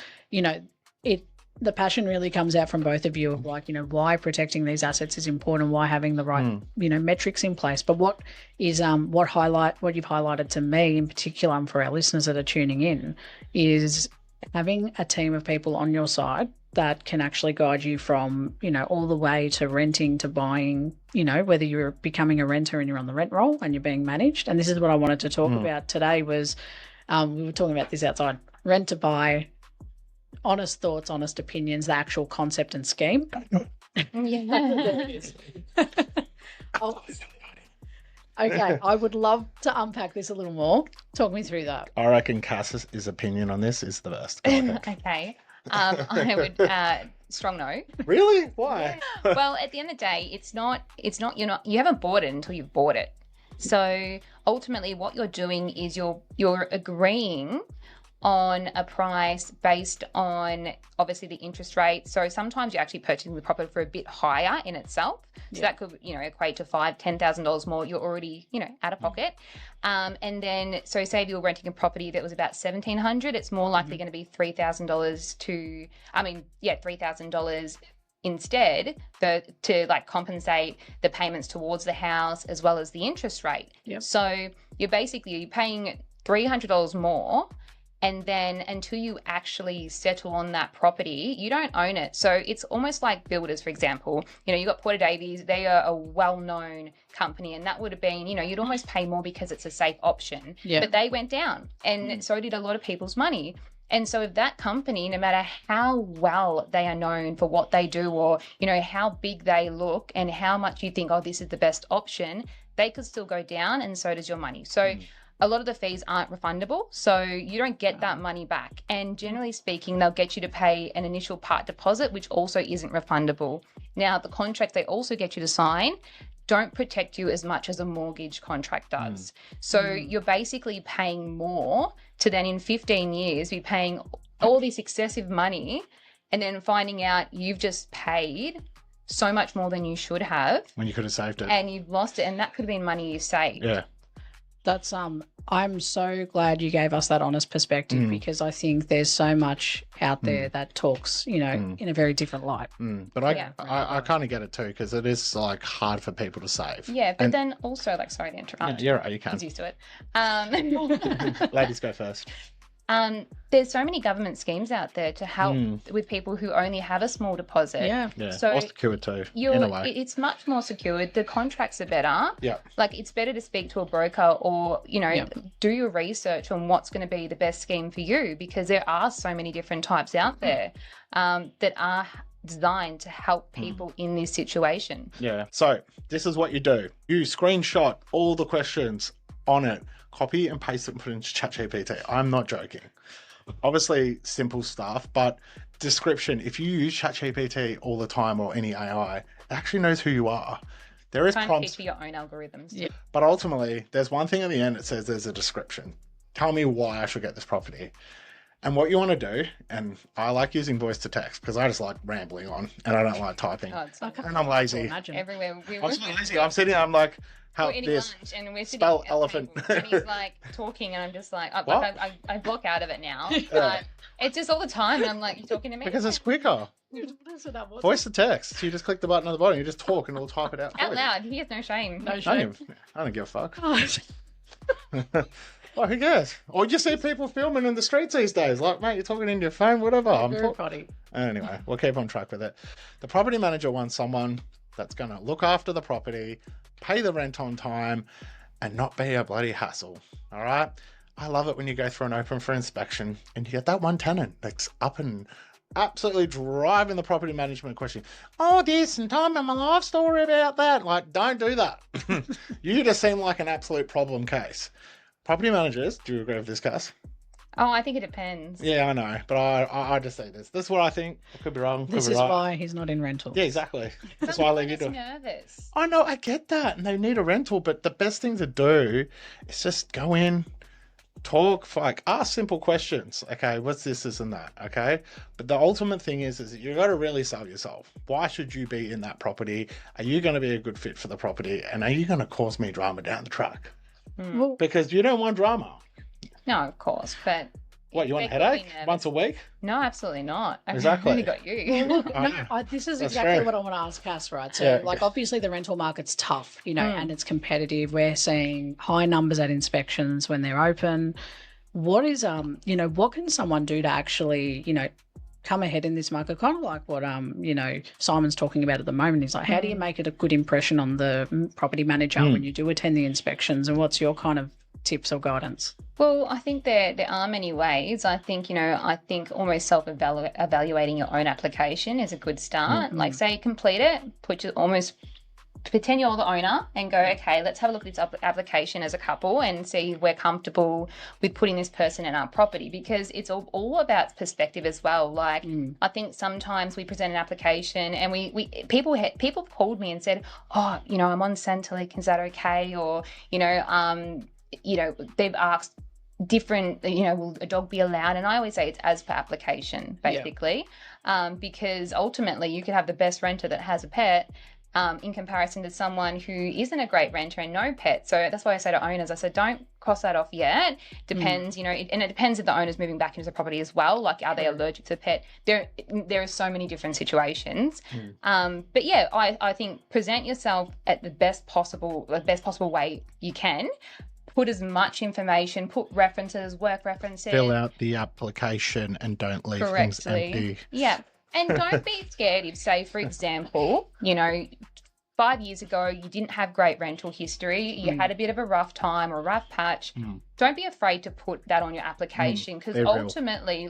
the passion really comes out from both of you of like, why protecting these assets is important, why having the right, metrics in place. But what is what you've highlighted to me in particular, and for our listeners that are tuning in, is having a team of people on your side that can actually guide you from, all the way to renting to buying, whether you're becoming a renter and you're on the rent roll and you're being managed. And this is what I wanted to talk about today was, we were talking about this outside, rent to buy, honest thoughts, honest opinions, the actual concept and scheme. Yeah. Okay, I would love to unpack this a little more. Talk me through that. I reckon Cass's opinion on this is the best. Okay. I would strong no. Really? Why? Well, at the end of the day, you haven't bought it until you've bought it. So ultimately what you're doing is you're agreeing on a price based on obviously the interest rate. So sometimes you're actually purchasing the property for a bit higher in itself. So that could, equate to $5,000-$10,000 more. You're already, out of pocket. And then, so say if you're renting a property that was about $1,700, it's more likely going to be $3,000 instead to like compensate the payments towards the house as well as the interest rate. Yep. So you're paying $300 more. And then until you actually settle on that property, you don't own it. So it's almost like builders, for example. You got Porter Davies, they are a well-known company, and that would have been, you'd almost pay more because it's a safe option. Yeah. But they went down, and so did a lot of people's money. And so if that company, no matter how well they are known for what they do, or, how big they look and how much you think, oh, this is the best option, they could still go down, and so does your money. So a lot of the fees aren't refundable, so you don't get that money back. And generally speaking, they'll get you to pay an initial part deposit, which also isn't refundable. Now, the contracts they also get you to sign don't protect you as much as a mortgage contract does. So you're basically paying more to then in 15 years be paying all this excessive money and then finding out you've just paid so much more than you should have. When you could have saved it. And you've lost it, and that could have been money you saved. Yeah. That's I'm so glad you gave us that honest perspective, because I think there's so much out there that talks, in a very different light. But I kind of get it too, because it is like hard for people to save. Yeah, but then also sorry to interrupt. You're right, you can. He's used to it. Ladies go first. There's so many government schemes out there to help with people who only have a small deposit. Yeah. So or secured too, in a way. It's much more secured. The contracts are better. Yeah. Like, it's better to speak to a broker or, do your research on what's going to be the best scheme for you, because there are so many different types out there that are designed to help people in this situation. Yeah. So this is what you do. You screenshot all the questions on it, copy and paste it and put it into ChatGPT. I'm not joking. Obviously simple stuff, but description. If you use ChatGPT all the time or any AI, it actually knows who you are. There is prompts for your own algorithms. Yeah. But ultimately, there's one thing at the end that says there's a description. Tell me why I should get this property. And what you want to do, and I like using voice to text because I just like rambling on and I don't like typing. Oh, and I'm lazy. everywhere. I'm just lazy. I'm sitting there, I'm like, help eating this. lunch and we're sitting Spell at the elephant. table and he's like talking and I'm just like, I block out of it now. But it's just all the time and I'm like, you talking to me? Because it's quicker. Voice to text. You just click the button on the bottom, you just talk and it'll type it out for Out you. loud. He has no shame. No shame. I don't give a fuck. Well, who cares? Or you see people filming in the streets these days. Like, mate, you're talking into your phone, whatever. Very funny. Anyway, we'll keep on track with it. The property manager wants someone that's going to look after the property, pay the rent on time, and not be a bloody hassle. All right? I love it when you go through an open for inspection and you get that one tenant that's up and absolutely driving the property management question. Oh, this and time in my life story about that. Like, don't do that. You just seem like an absolute problem case. Property managers, do you agree with this, Cass? Oh, I think it depends. Yeah, I know, but I just say this. This is what I think. I could be wrong. This is why he's not in rental. Yeah, exactly. That's why I leave you to. Nervous. I know, I get that, and they need a rental, but the best thing to do is just go in, talk, ask simple questions. Okay, what's this and that? Okay, but the ultimate thing is that you got to really sell yourself. Why should you be in that property? Are you going to be a good fit for the property? And are you going to cause me drama down the track? Well, Because you don't want drama. No, of course, but What, you want a headache once a week? no, absolutely not. I've Exactly. really got you. this is That's exactly true. what I want to ask Cass, right? So, Yeah. obviously the rental market's tough, and it's competitive. We're seeing high numbers at inspections when they're open. What is, what can someone do to actually, come ahead in this market? Kind of like what, Simon's talking about at the moment. He's like, how do you make it a good impression on the property manager when you do attend the inspections? And what's your kind of tips or guidance? Well, I think there are many ways. I think, almost self-evaluating your own application is a good start. Mm-hmm. Like, say, complete it, pretend you're the owner and go, okay, let's have a look at this application as a couple and see if we're comfortable with putting this person in our property, because it's all about perspective as well. Like, I think sometimes we present an application and people called me and said, oh, I'm on Centrelink, is that okay? Or, they've asked different, will a dog be allowed? And I always say it's as per application, basically, because ultimately you could have the best renter that has a pet in comparison to someone who isn't a great renter and no pet. So that's why I say to owners, I said, don't cross that off yet. Depends, and it depends if the owner's moving back into the property as well. Like, are they allergic to the pet? There are so many different situations. But yeah, I think present yourself at the best possible way you can. Put as much information, put references, work references. Fill out the application and don't leave things empty. Yeah. And don't be scared if, say, for example, 5 years ago, you didn't have great rental history, you had a bit of a rough time or a rough patch. Don't be afraid to put that on your application, because ultimately,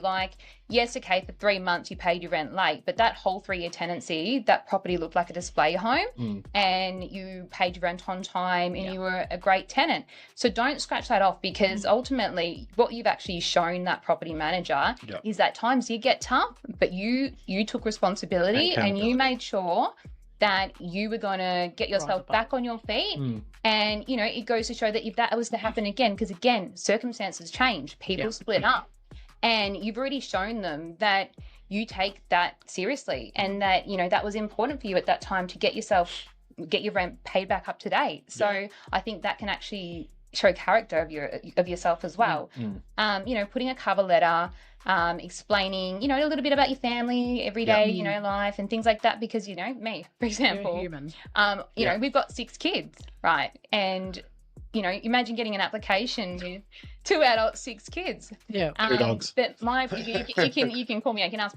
yes, okay, for 3 months you paid your rent late, but that whole 3-year tenancy, that property looked like a display home and you paid your rent on time and you were a great tenant. So don't scratch that off, because ultimately what you've actually shown that property manager is that times did get tough, but you took responsibility and you made sure that you were going to get yourself back on your feet. And, it goes to show that if that was to happen again, because again, circumstances change, people split up, and you've already shown them that you take that seriously and that, that was important for you at that time to get your rent paid back up to date. So I think that can actually show character of yourself as well. Putting a cover letter, explaining, a little bit about your family, everyday, life and things like that, because, me, for example, human. We've got 6 kids, right? And, imagine getting an application with 2 adults, 6 kids. Yeah. 2 dogs. But you can call me. I can ask.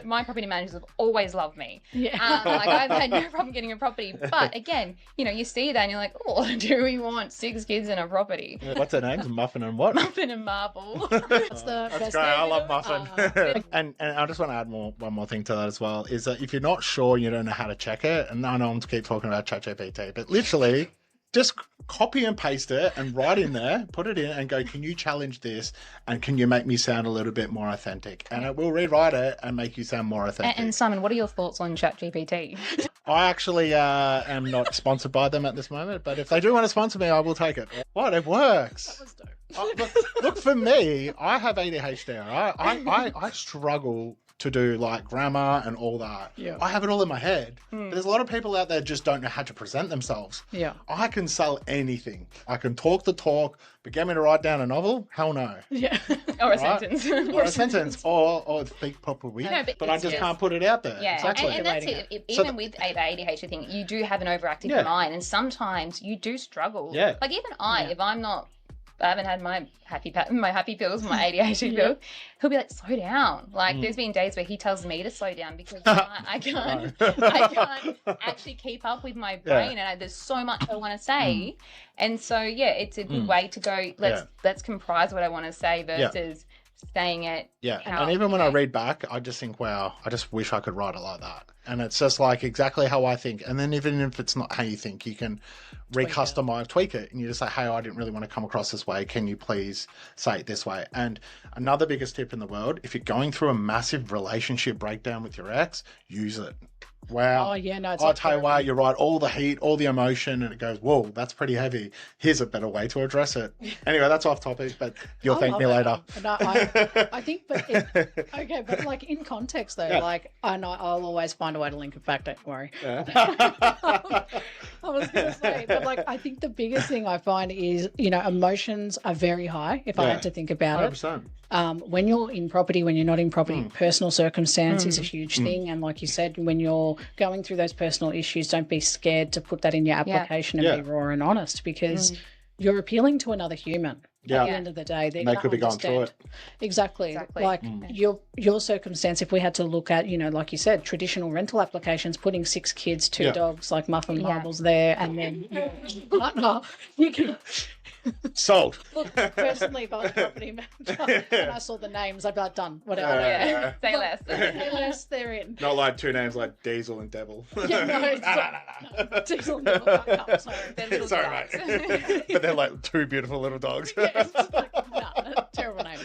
My property managers have always loved me. Yeah. I've had no problem getting a property. But again, you see that and you're like, oh, do we want 6 kids in a property? What's their names? Muffin and what? Muffin and Marble. That's great. I love Muffin. And I just want to add one more thing to that as well, is that if you're not sure, you don't know how to check it, and I know I'm to keep talking about ChatGPT, but literally just copy and paste it and write in there, put it in and go, can you challenge this? And can you make me sound a little bit more authentic? And it will rewrite it and make you sound more authentic. And Simon, what are your thoughts on ChatGPT? I actually am not sponsored by them at this moment, but if they do want to sponsor me, I will take it. What? It works. That was dope. Look, for me, I have ADHD. I struggle to do like grammar and all that. Yeah. I have it all in my head. But there's a lot of people out there just don't know how to present themselves. Yeah. I can sell anything. I can talk the talk, but get me to write down a novel? Hell no. Yeah. Or a sentence. Or a sentence. Or speak properly. No, but I just can't put it out there. Yeah, Exactly. and that's it. Even with the ADHD thing, you do have an overactive mind, and sometimes you do struggle. Yeah. Like even if I haven't had my happy pills, my ADHD pills, he'll be like, slow down. Like there's been days where he tells me to slow down because I can't actually keep up with my brain, and there's so much I want to say. And so it's a good way to go. Let's comprise what I want to say versus saying it. Yeah, and even when I read back, I just think, wow, I just wish I could write it like that. And it's just like exactly how I think. And then even if it's not how you think, you can tweak it. And you just say, hey, I didn't really want to come across this way. Can you please say it this way? And another biggest tip in the world, if you're going through a massive relationship breakdown with your ex, use it. Wow. Oh, yeah, no, it's I'll tell you what, you write all the heat, all the emotion, and it goes, whoa, that's pretty heavy. Here's a better way to address it. Anyway, that's off topic, but you'll thank me later. No, I think, okay, but like in context though, like I'll always find a way to link it back, don't worry. Yeah. I was going to say, but like I think the biggest thing I find is, emotions are very high if I had to think about 100%. it. When you're in property, when you're not in property, personal circumstance is a huge thing. And like you said, when you're going through those personal issues, don't be scared to put that in your application and be raw and honest, because you're appealing to another human. At the end of the day, they could be going through it. Exactly. Like your circumstance, if we had to look at, like you said, traditional rental applications, putting 6 kids, 2 dogs, like muffin marbles there, and then your partner, you can... Sold. Look, personally, if I was a property manager and I saw the names, I'd be like, done, whatever. Say less. Say less, they're in. Not like 2 names like Diesel and Devil. Yeah, no. Diesel and Devil can't come, sorry. Sorry, mate. But they're like 2 beautiful little dogs. It's like, terrible name.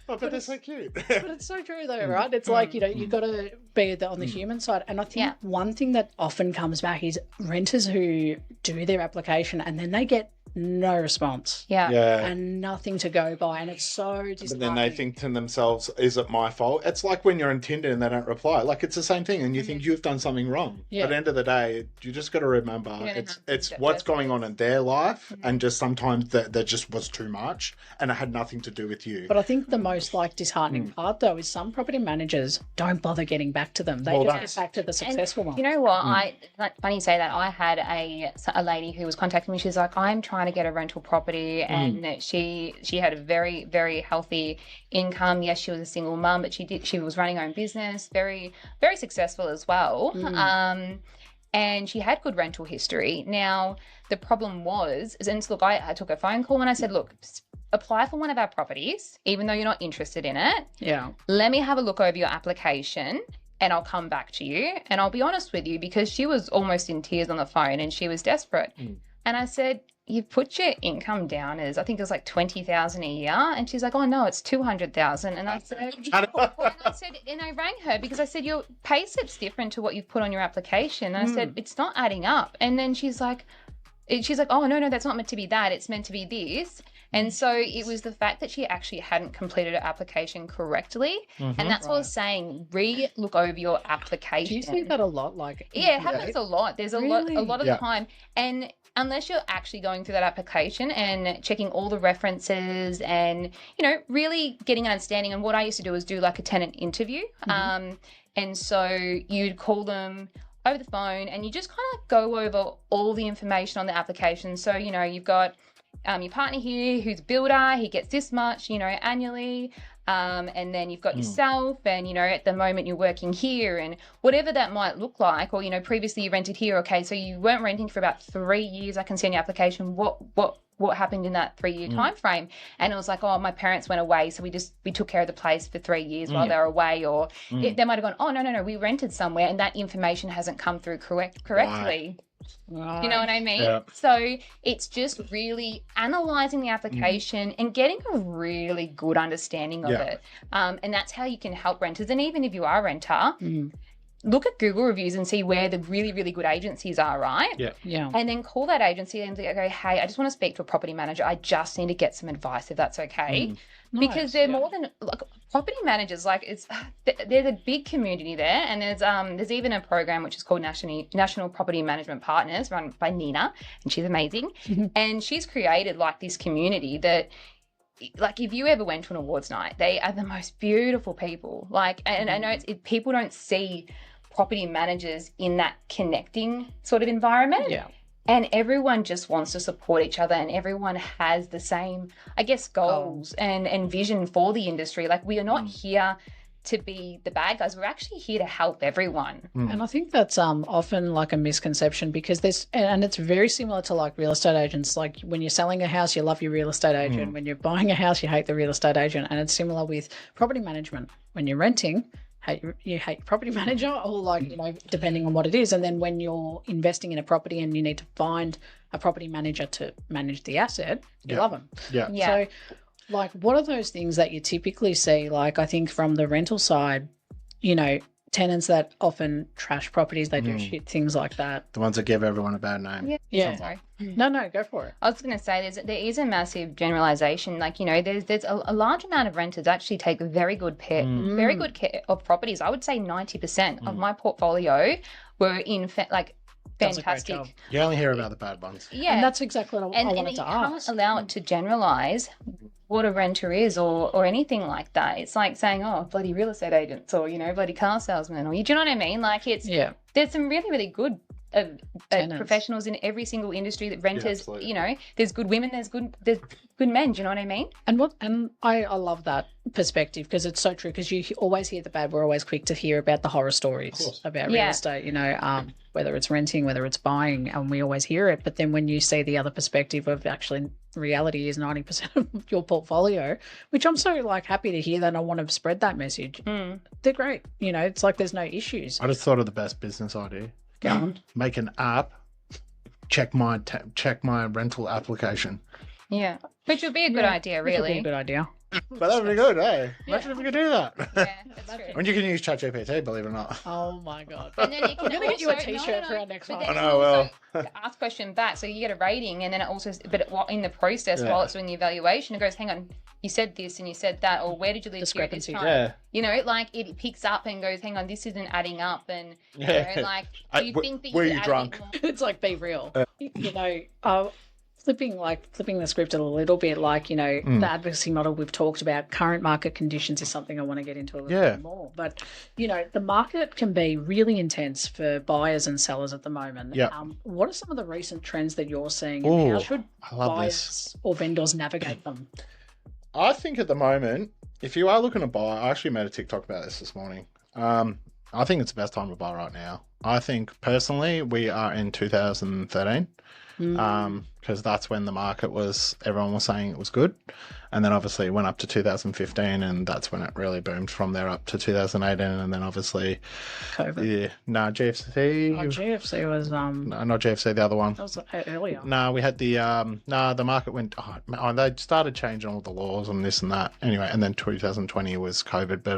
But they're so cute. But it's so true though, right? It's like, you've got to be on the human side. And I think one thing that often comes back is renters who do their application and then they get no response. And nothing to go by. And it's so disheartening. But then they think to themselves, is it my fault? It's like when you're on Tinder and they don't reply. Like it's the same thing. And you think you've done something wrong. But at the end of the day, you just got to remember it's what's going on in their life. And just sometimes there just was too much and it had nothing to do with you. But I think the most disheartening part though is some property managers don't bother getting back to them. They just get back to the successful ones. You know what? Funny you say that. I had a lady who was contacting me. She's like, I'm trying to get a rental property, and she had a very, very healthy income. Yes, she was a single mum, but she was running her own business, very, very successful as well. And she had good rental history. Now the problem was, and look, I took a phone call and I said, look, apply for one of our properties, even though you're not interested in it. Yeah. Let me have a look over your application and I'll come back to you. And I'll be honest with you, because she was almost in tears on the phone and she was desperate. And I said, you've put your income down as, I think it was like 20,000 a year. And she's like, oh no, it's 200,000. And I said, and I rang her because I said, your pay slip's different to what you've put on your application. And I said, it's not adding up. And then she's like, oh no, that's not meant to be that. It's meant to be this. And so it was the fact that she actually hadn't completed her application correctly. And that's what I was saying. Look over your application. Do you see that a lot? It happens a lot. There's a lot of the time. And unless you're actually going through that application and checking all the references and, really getting an understanding. And what I used to do is do like a tenant interview. And so you'd call them over the phone and you just kind of go over all the information on the application. So, you've got your partner here who's a builder, he gets this much, annually. And then you've got yourself and, at the moment you're working here and whatever that might look like, or, previously you rented here. Okay. So you weren't renting for about 3 years. I can see in your application, what happened in that 3-year time frame? And it was like, oh, my parents went away. So we took care of the place for 3 years while they were away. Or they might've gone, oh, no, we rented somewhere and that information hasn't come through correctly. Right. You know what I mean? Yeah. So it's just really analysing the application and getting a really good understanding of it. And that's how you can help renters. And even if you are a renter, look at Google reviews and see where the really, really good agencies are, right? Yeah. And then call that agency and go, hey, I just want to speak to a property manager. I just need to get some advice, if that's okay. Because they're more than like property managers. Like there's a big community there, and there's even a program which is called National Property Management Partners, run by Nina, and she's amazing. And she's created like this community that, like, if you ever went to an awards night, they are the most beautiful people. Like, and I know people don't see property managers in that connecting sort of environment. Yeah. And everyone just wants to support each other, and everyone has the same, I guess, goals and vision for the industry. Like, we are not here to be the bad guys. We're actually here to help everyone. And I think that's often like a misconception, because and it's very similar to like real estate agents. Like, when you're selling a house, you love your real estate agent. When you're buying a house, you hate the real estate agent. And it's similar with property management. When you're renting, you hate your property manager, or like, depending on what it is. And then when you're investing in a property and you need to find a property manager to manage the asset, you love them. Yeah. So, like, what are those things that you typically see? Like, I think from the rental side, tenants that often trash properties, they do shit, things like that. The ones that give everyone a bad name. Yeah. Sorry. No, go for it. I was going to say there is a massive generalization. Like, there's a large amount of renters actually take very good care of properties. I would say 90% of my portfolio were in fantastic. You only hear about the bad ones. Yeah. And that's exactly what I wanted to ask. You can't allow it to generalize what a renter is or anything like that. It's like saying, oh, bloody real estate agents, or, bloody car salesmen, or, do you know what I mean? Like, there's some really, really good professionals in every single industry that renters, there's good women, there's good men, do you know what I mean? And I love that perspective, because it's so true, because you always hear the bad. We're always quick to hear about the horror stories about real estate, whether it's renting, whether it's buying, and we always hear it. But then when you see the other perspective of actually reality is 90% of your portfolio, which I'm so happy to hear that, and I want to spread that message. They're great. It's like there's no issues. I just thought of the best business idea. Go on. Make an app, check my rental application. Yeah, which would be a good idea, really. Which would be a good idea. But that would be good, eh? Imagine if we could do that. Yeah, that's true. And you can use ChatGPT, believe it or not. Oh my God. And then you can I'm going to get you a t-shirt for our next one. I know, well. Ask question back, so you get a rating, and then it also, in the process, while it's doing the evaluation, it goes, hang on, you said this and you said that, or where did you leave here at this time? Yeah. It picks up and goes, hang on, this isn't adding up, and do you think that were you drunk? It's like, be real. Flipping the script a little bit, the advocacy model we've talked about, current market conditions is something I want to get into a little bit more. But, the market can be really intense for buyers and sellers at the moment. Yeah. What are some of the recent trends that you're seeing, and how should buyers or vendors navigate them? I think at the moment, if you are looking to buy, I actually made a TikTok about this morning. I think it's the best time to buy right now. I think personally we are in 2013. Because that's when the market everyone was saying it was good. And then obviously it went up to 2015, and that's when it really boomed from there up to 2018. And then obviously COVID. Yeah. No, GFC. Oh, GFC was No, not GFC, the other one. That was earlier. No, we had the the market went they started changing all the laws and this and that. Anyway, and then 2020 was COVID. But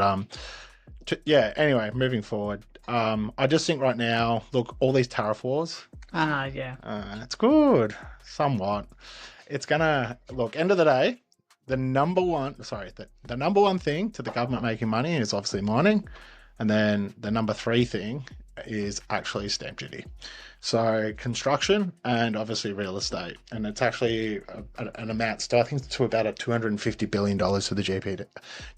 anyway, moving forward. I just think right now, look, all these tariff wars. It's good, somewhat. It's gonna end of the day. The number one thing to the government making money is obviously mining, and then the number 3 thing is actually stamp duty. So construction and obviously real estate, and it's actually an amount to, I think, to about $250 billion to the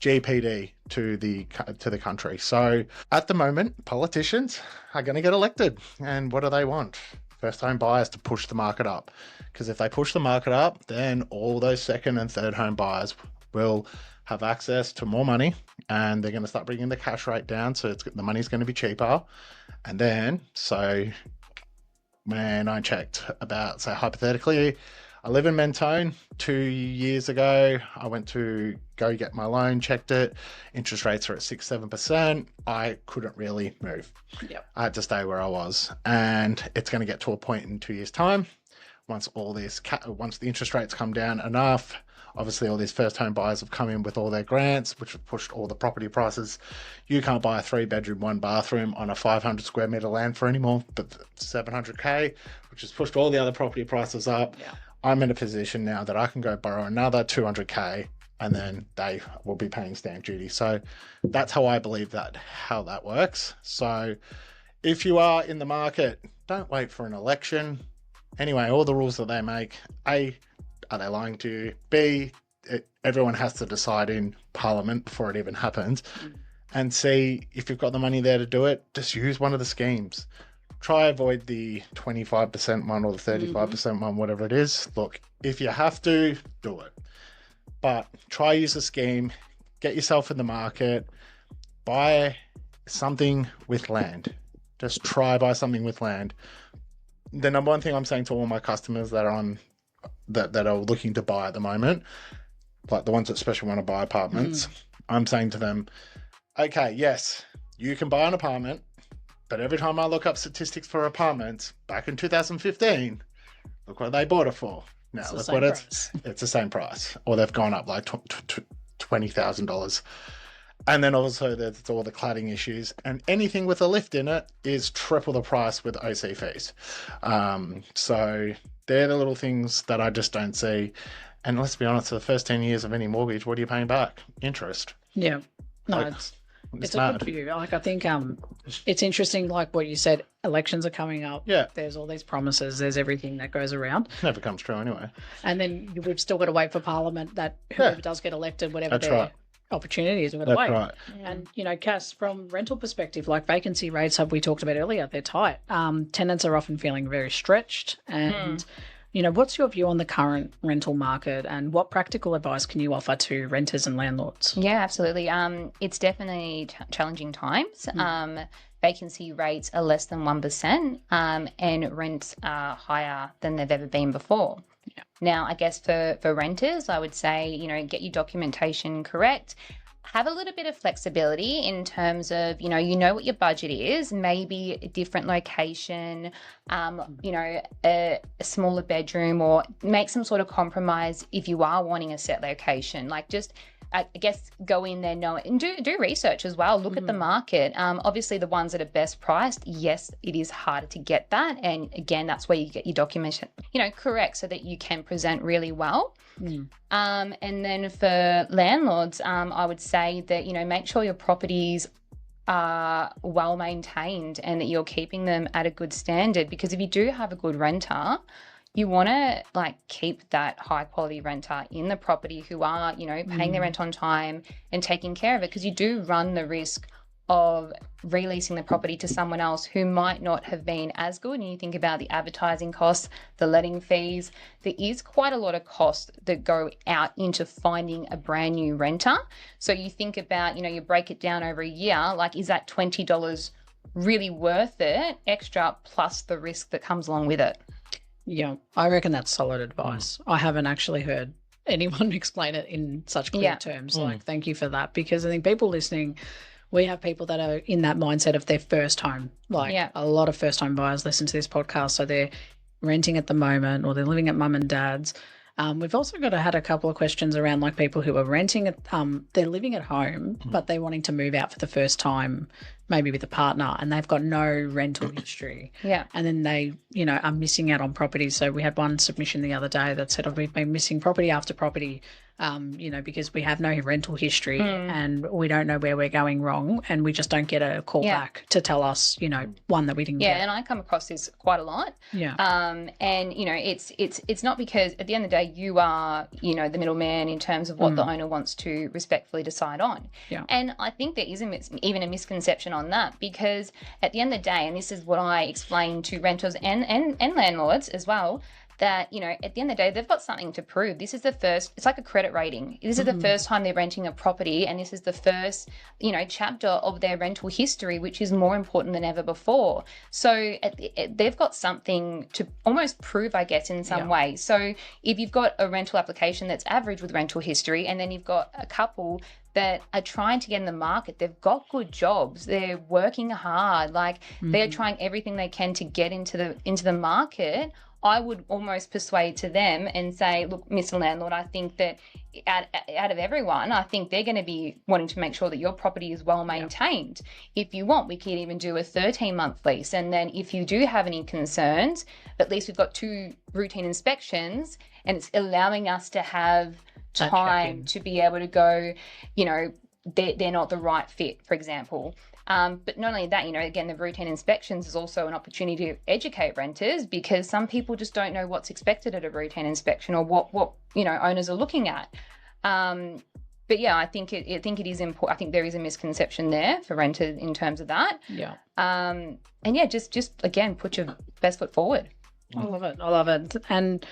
GPD to the country. So at the moment, politicians are going to get elected, and what do they want? First home buyers to push the market up, because if they push the market up, then all those second and third home buyers will have access to more money, and they're going to start bringing the cash rate down, so the money's going to be cheaper. And then when I checked about, say hypothetically, I live in Mentone. 2 years ago, I went to go get my loan, checked it. Interest rates are at 6-7%. I couldn't really move. Yep. I had to stay where I was. And it's going to get to a point in 2 years' time, once the interest rates come down enough, Obviously, all these first home buyers have come in with all their grants, which have pushed all the property prices. You can't buy a 3-bedroom, 1-bathroom on a 500 square metre land for anymore, but 700K, which has pushed all the other property prices up. Yeah. I'm in a position now that I can go borrow another 200K and then they will be paying stamp duty. So that's how I believe how that works. So if you are in the market, don't wait for an election. Anyway, all the rules that they make, A, are they lying to you? B, everyone has to decide in Parliament before it even happens. And C, if you've got the money there to do it, just use one of the schemes. Try avoid the 25% one or the 35% one, whatever it is. Look, if you have to, do it. But try use a scheme, get yourself in the market, buy something with land. Just try buy something with land. The number one thing I'm saying to all my customers that are looking to buy at the moment, like the ones that especially want to buy apartments, I'm saying to them, okay, yes, you can buy an apartment, but every time I look up statistics for apartments back in 2015, look what they bought it for. Now look what it's the same price, or they've gone up like $20,000. And then also there's all the cladding issues, and anything with a lift in it is triple the price with OC fees. So they're the little things that I just don't see. And let's be honest, for the first 10 years of any mortgage, what are you paying back? Interest. Yeah. No, Like, it's a good view. Like, I think it's interesting, like what you said, elections are coming up. Yeah. There's all these promises. There's everything that goes around. Never comes true anyway. And then we've still got to wait for Parliament that whoever does get elected, whatever their opportunity is, we've got to wait. Right. And, Cass, from rental perspective, like vacancy rates, we talked about earlier, they're tight. Tenants are often feeling very stretched. And, what's your view on the current rental market, and what practical advice can you offer to renters and landlords? Yeah, absolutely. It's definitely challenging times. Vacancy rates are less than 1%, and rents are higher than they've ever been before. Yeah. Now, I guess for renters, I would say, get your documentation correct. Have a little bit of flexibility in terms of, what your budget is, maybe a different location, a smaller bedroom, or make some sort of compromise if you are wanting a set location. Like, just, I guess, go in there, know it, and do research as well. Look at the market. Obviously, the ones that are best priced, yes, it is harder to get that. And again, that's where you get your documentation, correct, so that you can present really well. And then for landlords, I would say that, make sure your properties are well maintained and that you're keeping them at a good standard, because if you do have a good renter, you want to keep that high quality renter in the property who are, paying their rent on time and taking care of it, because you do run the risk of releasing the property to someone else who might not have been as good. And you think about the advertising costs, the letting fees, there is quite a lot of costs that go out into finding a brand new renter. So you think about, you break it down over a year, is that $20 really worth it extra, plus the risk that comes along with it? Yeah, I reckon that's solid advice. I haven't actually heard anyone explain it in such clear terms. Thank you for that, because I think people listening, we have people that are in that mindset of their first home. A lot of first home buyers listen to this podcast, so they're renting at the moment or they're living at mum and dad's. We've also had a couple of questions around people who are renting, they're living at home, but they're wanting to move out for the first time, maybe with a partner, and they've got no rental history. Yeah. And then they, are missing out on properties. So we had one submission the other day that said, we've been missing property after property, because we have no rental history and we don't know where we're going wrong, and we just don't get a call back to tell us, one, that we didn't get. Yeah, and I come across this quite a lot. Yeah. And, it's not because at the end of the day you are, the middleman in terms of what the owner wants to respectfully decide on. Yeah. And I think there is even a misconception on that, because at the end of the day, and this is what I explain to renters and landlords as well, that, at the end of the day, they've got something to prove. This is the first, it's like a credit rating. This is the first time they're renting a property, and this is the first, chapter of their rental history, which is more important than ever before. So they've got something to almost prove, I guess, in some way. So if you've got a rental application that's average with rental history, and then you've got a couple that are trying to get in the market, they've got good jobs, they're working hard, they're trying everything they can to get into the market, I would almost persuade to them and say, look, Mr. Landlord, I think that out of everyone, I think they're going to be wanting to make sure that your property is well maintained. If you want, we could even do a 13-month lease. And then if you do have any concerns, at least we've got 2 routine inspections, and it's allowing us to have time to be able to go, you know, they're not the right fit, for example. But not only that, you know, again, the routine inspections is also an opportunity to educate renters, because some people just don't know what's expected at a routine inspection or what you know, owners are looking at. But yeah, I think it is important. I think there is a misconception there for renters in terms of that. Yeah. And yeah, just again, put your best foot forward. I love it. And,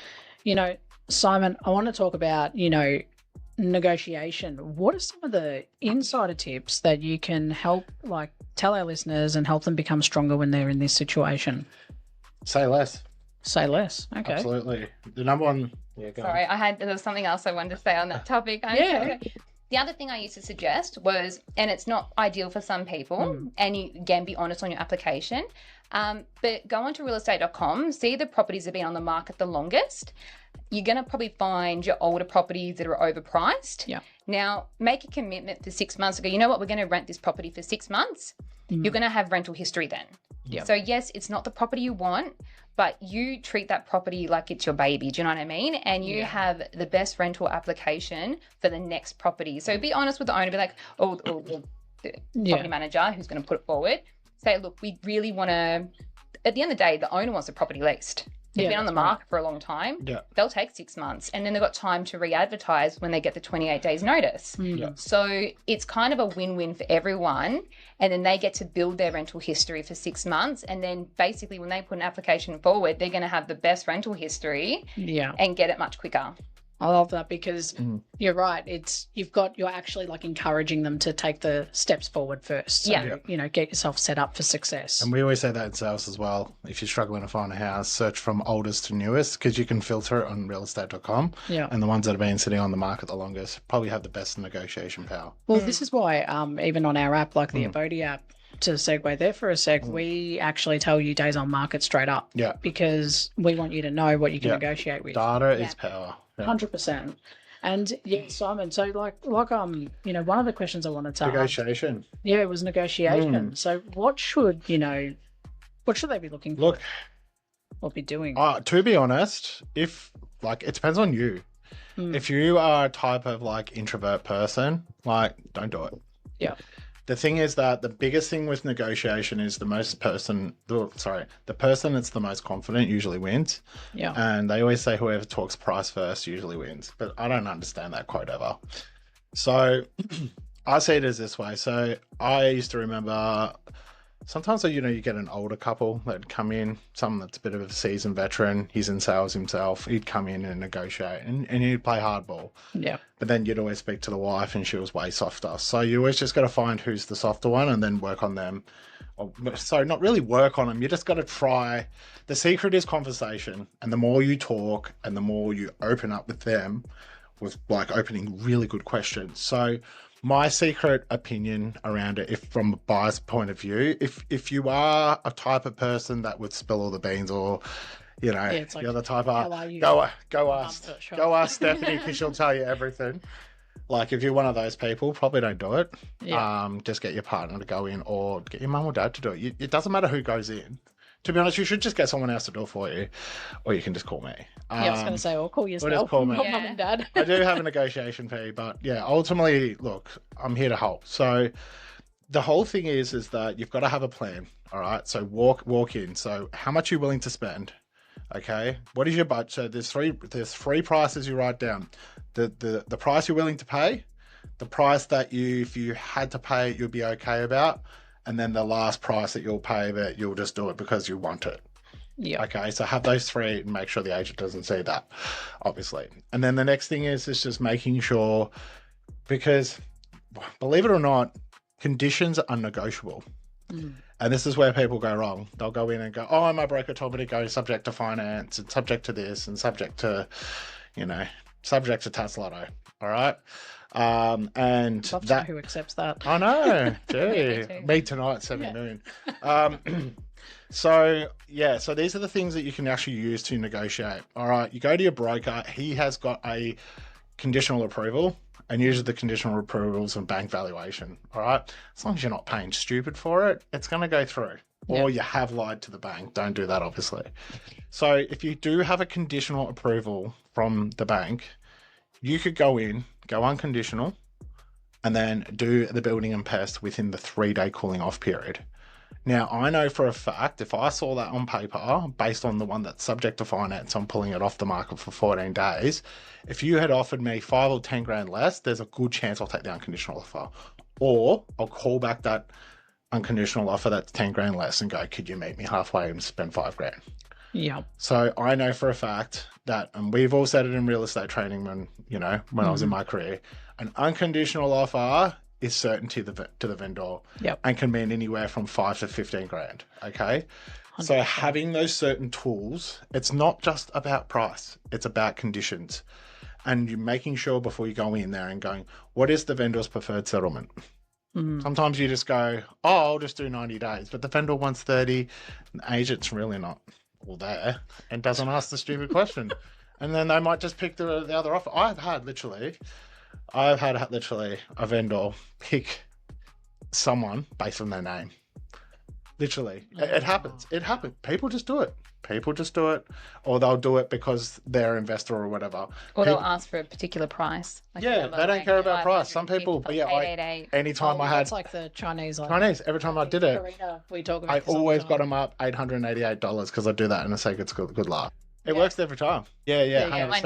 you know, Simon, I want to talk about, you know, negotiation. What are some of the insider tips that you can help, like, tell our listeners and help them become stronger when they're in this situation? Say less. Say less. Okay. Absolutely. The number one. Yeah, go Sorry, on. there was something else I wanted to say on that topic. The other thing I used to suggest was, and it's not ideal for some people, and you, again, be honest on your application, but go onto realestate.com, see the properties that have been on the market the longest. You're going to probably find your older properties that are overpriced. Yeah. Now, make a commitment for 6 months ago. You know what? We're going to rent this property for 6 months. You're going to have rental history then. Yeah. So, yes, it's not the property you want, but you treat that property like it's your baby. Do you know what I mean? And you have the best rental application for the next property. So be honest with the owner. Be like, the property manager who's going to put it forward. Say, look, we really want to, at the end of the day, the owner wants the property leased. They've been on the market for a long time. Yeah. They'll take 6 months, and then they've got time to re-advertise when they get the 28 days notice. Yeah. So it's kind of a win-win for everyone, and then they get to build their rental history for 6 months, and then basically when they put an application forward, they're going to have the best rental history and get it much quicker. I love that, because you're right. You're actually like encouraging them to take the steps forward first. So, you know, get yourself set up for success. And we always say that in sales as well. If you're struggling to find a house, search from oldest to newest, because you can filter it on realestate.com. Yeah. And the ones that have been sitting on the market the longest probably have the best negotiation power. Well, this is why even on our app, like the Abodey app, to segue there for a sec, we actually tell you days on market straight up. Yeah. Because we want you to know what you can negotiate with. Data is power. 100%. And Simon, so like you know, one of the questions I wanted to ask, Negotiation. it was negotiation. So what should they be looking for? Look, or be doing? To be honest, if like, it depends on you. If you are a type of like introvert person, like, don't do it. Yeah. The thing is that the biggest thing with negotiation is the person that's the most confident usually wins. Yeah. And they always say whoever talks price first usually wins. But I don't understand that quote ever. So I see it as this way. So I used to remember sometimes, you know, you get an older couple that'd come in, someone that's a bit of a seasoned veteran, he's in sales himself, he'd come in and negotiate and he'd play hardball. Yeah. But then you'd always speak to the wife and she was way softer. So you always just got to find who's the softer one and then work on them. So not really work on them. You just got to try. The secret is conversation. And the more you talk and the more you open up with them with like opening really good questions. So my secret opinion around it, if from a buyer's point of view, if you are a type of person that would spill all the beans, or you know, like, you're the type of go ask Stephanie because she'll tell you everything. Like if you're one of those people, probably don't do it. Just get your partner to go in, or get your mum or dad to do it. It doesn't matter who goes in. To be honest, you should just get someone else to do it for you, or you can just call me. I was going to say, or call yourself. Or just call me. Mum and dad. I do have a negotiation fee, but yeah, ultimately, look, I'm here to help. So the whole thing is that you've got to have a plan. All right. So walk in. So how much are you willing to spend? Okay. What is your budget? So there's three prices you write down. The price you're willing to pay, the price that if you had to pay, you'd be okay about. And then the last price that you'll pay, that you'll just do it because you want it. Yeah. Okay. So have those three and make sure the agent doesn't see that, obviously. And then the next thing is just making sure, because believe it or not, conditions are negotiable. And this is where people go wrong. They'll go in and go, oh, my broker told me to go subject to finance and subject to this and subject to tax lotto. All right. And love to know who accepts that. I know. Gee, me tonight, 7 million. So these are the things that you can actually use to negotiate. All right, you go to your broker. He has got a conditional approval, and usually the conditional approvals and bank valuation. All right, as long as you're not paying stupid for it, it's going to go through. Yeah. Or you have lied to the bank. Don't do that, obviously. So if you do have a conditional approval from the bank, you could go unconditional, and then do the building and pest within the 3-day cooling off period. Now, I know for a fact, if I saw that on paper, based on the one that's subject to finance, I'm pulling it off the market for 14 days. If you had offered me 5 or 10 grand less, there's a good chance I'll take the unconditional offer. Or I'll call back that unconditional offer that's 10 grand less and go, could you meet me halfway and spend 5 grand? Yeah. So I know for a fact that, and we've all said it in real estate training when I was in my career, an unconditional offer is certainty to the vendor, and can mean anywhere from 5 to 15 grand. Okay. 100%. So having those certain tools, it's not just about price, it's about conditions. And you're making sure before you go in there and going, what is the vendor's preferred settlement? Sometimes you just go, I'll just do 90 days, but the vendor wants 30. The agent's really not all there and doesn't ask the stupid question. And then they might just pick the other offer. I've had literally a vendor pick someone based on their name. Literally. It happens. People just do it. Or they'll do it because they're an investor or whatever. Or they'll ask for a particular price. Like they don't care about price. Some people, but anytime I had... It's like the Chinese. Every time I did it, we talk about I always got them up $888 because I do that and I say it's good laugh. It works every time. Yeah.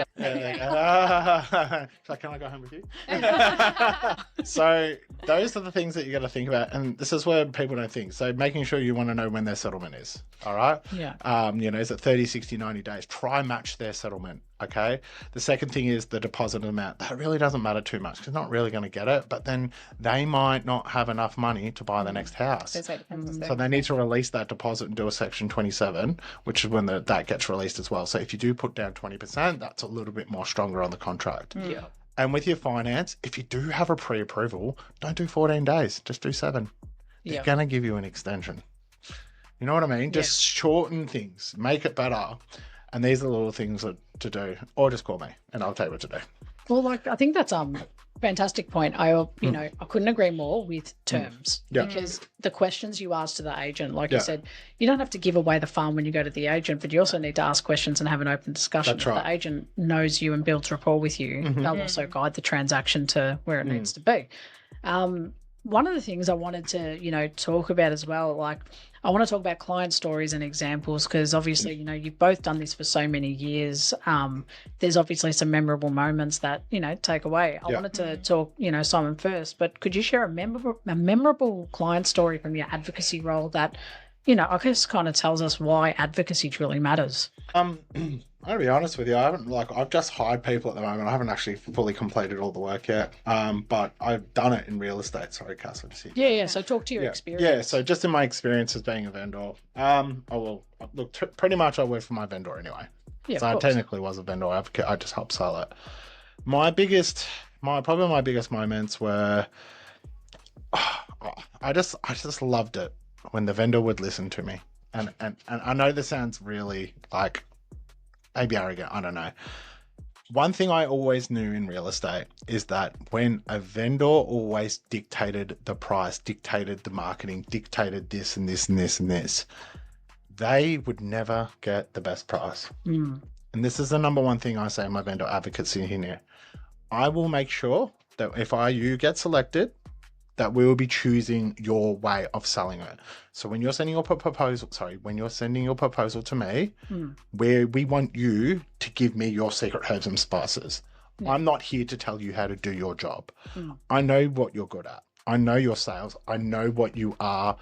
So can I go home with you? So those are the things that you got to think about, and this is where people don't think. So making sure you want to know when their settlement is. All right. Yeah. Is it 30, 60, 90 days? Try match their settlement. Okay. The second thing is the deposit amount. That really doesn't matter too much because they're not really going to get it, but then they might not have enough money to buy the next house. So they need to release that deposit and do a Section 27, which is when that gets released as well. So if you do put down 20%, that's a little bit more stronger on the contract. Yeah. And with your finance, if you do have a pre-approval, don't do 14 days, just do 7. They're going to give you an extension. You know what I mean? Just shorten things, make it better. And these are the little things to do. Or just call me and I'll tell you what to do. Well, I think that's fantastic point. I couldn't agree more with terms because the questions you ask to the agent, like you said, you don't have to give away the farm when you go to the agent, but you also need to ask questions and have an open discussion. That's right. If the agent knows you and builds rapport with you, they'll also guide the transaction to where it needs to be. One of the things I wanted to, talk about as well, I want to talk about client stories and examples because obviously, you've both done this for so many years. There's obviously some memorable moments that, take away. I wanted to talk, Simon first, but could you share a memorable client story from your advocacy role that, I guess kind of tells us why advocacy truly matters? I'll be honest with you. I've just hired people at the moment. I haven't actually fully completed all the work yet. But I've done it in real estate. Sorry, Cass. Yeah. So talk to your experience. Yeah. So just in my experience as being a vendor, pretty much I work for my vendor anyway. Yeah, so I technically was a vendor advocate. I just helped sell it. My biggest moments were, I just loved it when the vendor would listen to me. And I know this sounds really maybe arrogant, I don't know. One thing I always knew in real estate is that when a vendor always dictated the price, dictated the marketing, dictated this and this and this and this, they would never get the best price. And this is the number one thing I say in my vendor advocacy here. I will make sure that if you get selected, that we will be choosing your way of selling it. So when you're sending your proposal to me, we want you to give me your secret herbs and spices. I'm not here to tell you how to do your job. I know what you're good at. I know your sales. I know what you are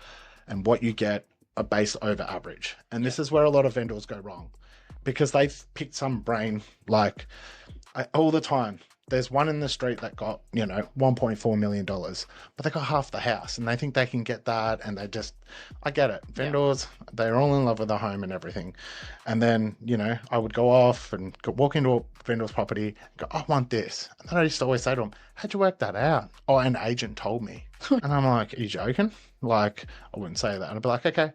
and what you get are based over average. And this is where a lot of vendors go wrong because they've picked some brain all the time. There's one in the street that got, $1.4 million, but they got half the house and they think they can get that. And I get it. Vendors, they're all in love with the home and everything. And then, I would go off and walk into a vendor's property and go, I want this. And then I used to always say to them, how'd you work that out? Oh, an agent told me. And I'm like, are you joking? I wouldn't say that. And I'd be like, okay,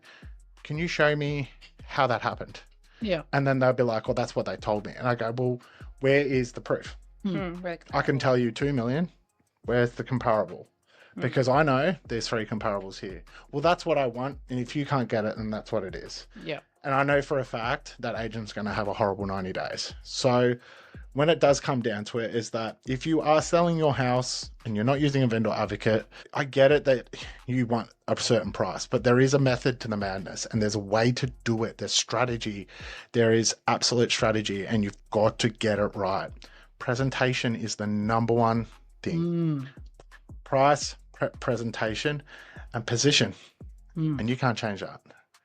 can you show me how that happened? Yeah. And then they'll be like, well, that's what they told me. And I go, well, where is the proof? I can tell you 2 million. Where's the comparable? Because I know there's 3 comparables here. Well, that's what I want. And if you can't get it, then that's what it is. Yeah. And I know for a fact that agent's going to have a horrible 90 days. So when it does come down to it, is that if you are selling your house and you're not using a vendor advocate, I get it that you want a certain price, but there is a method to the madness and there's a way to do it. There's strategy. There is absolute strategy, and you've got to get it right. Presentation is the number one thing. Price, presentation, and position. And you can't change that.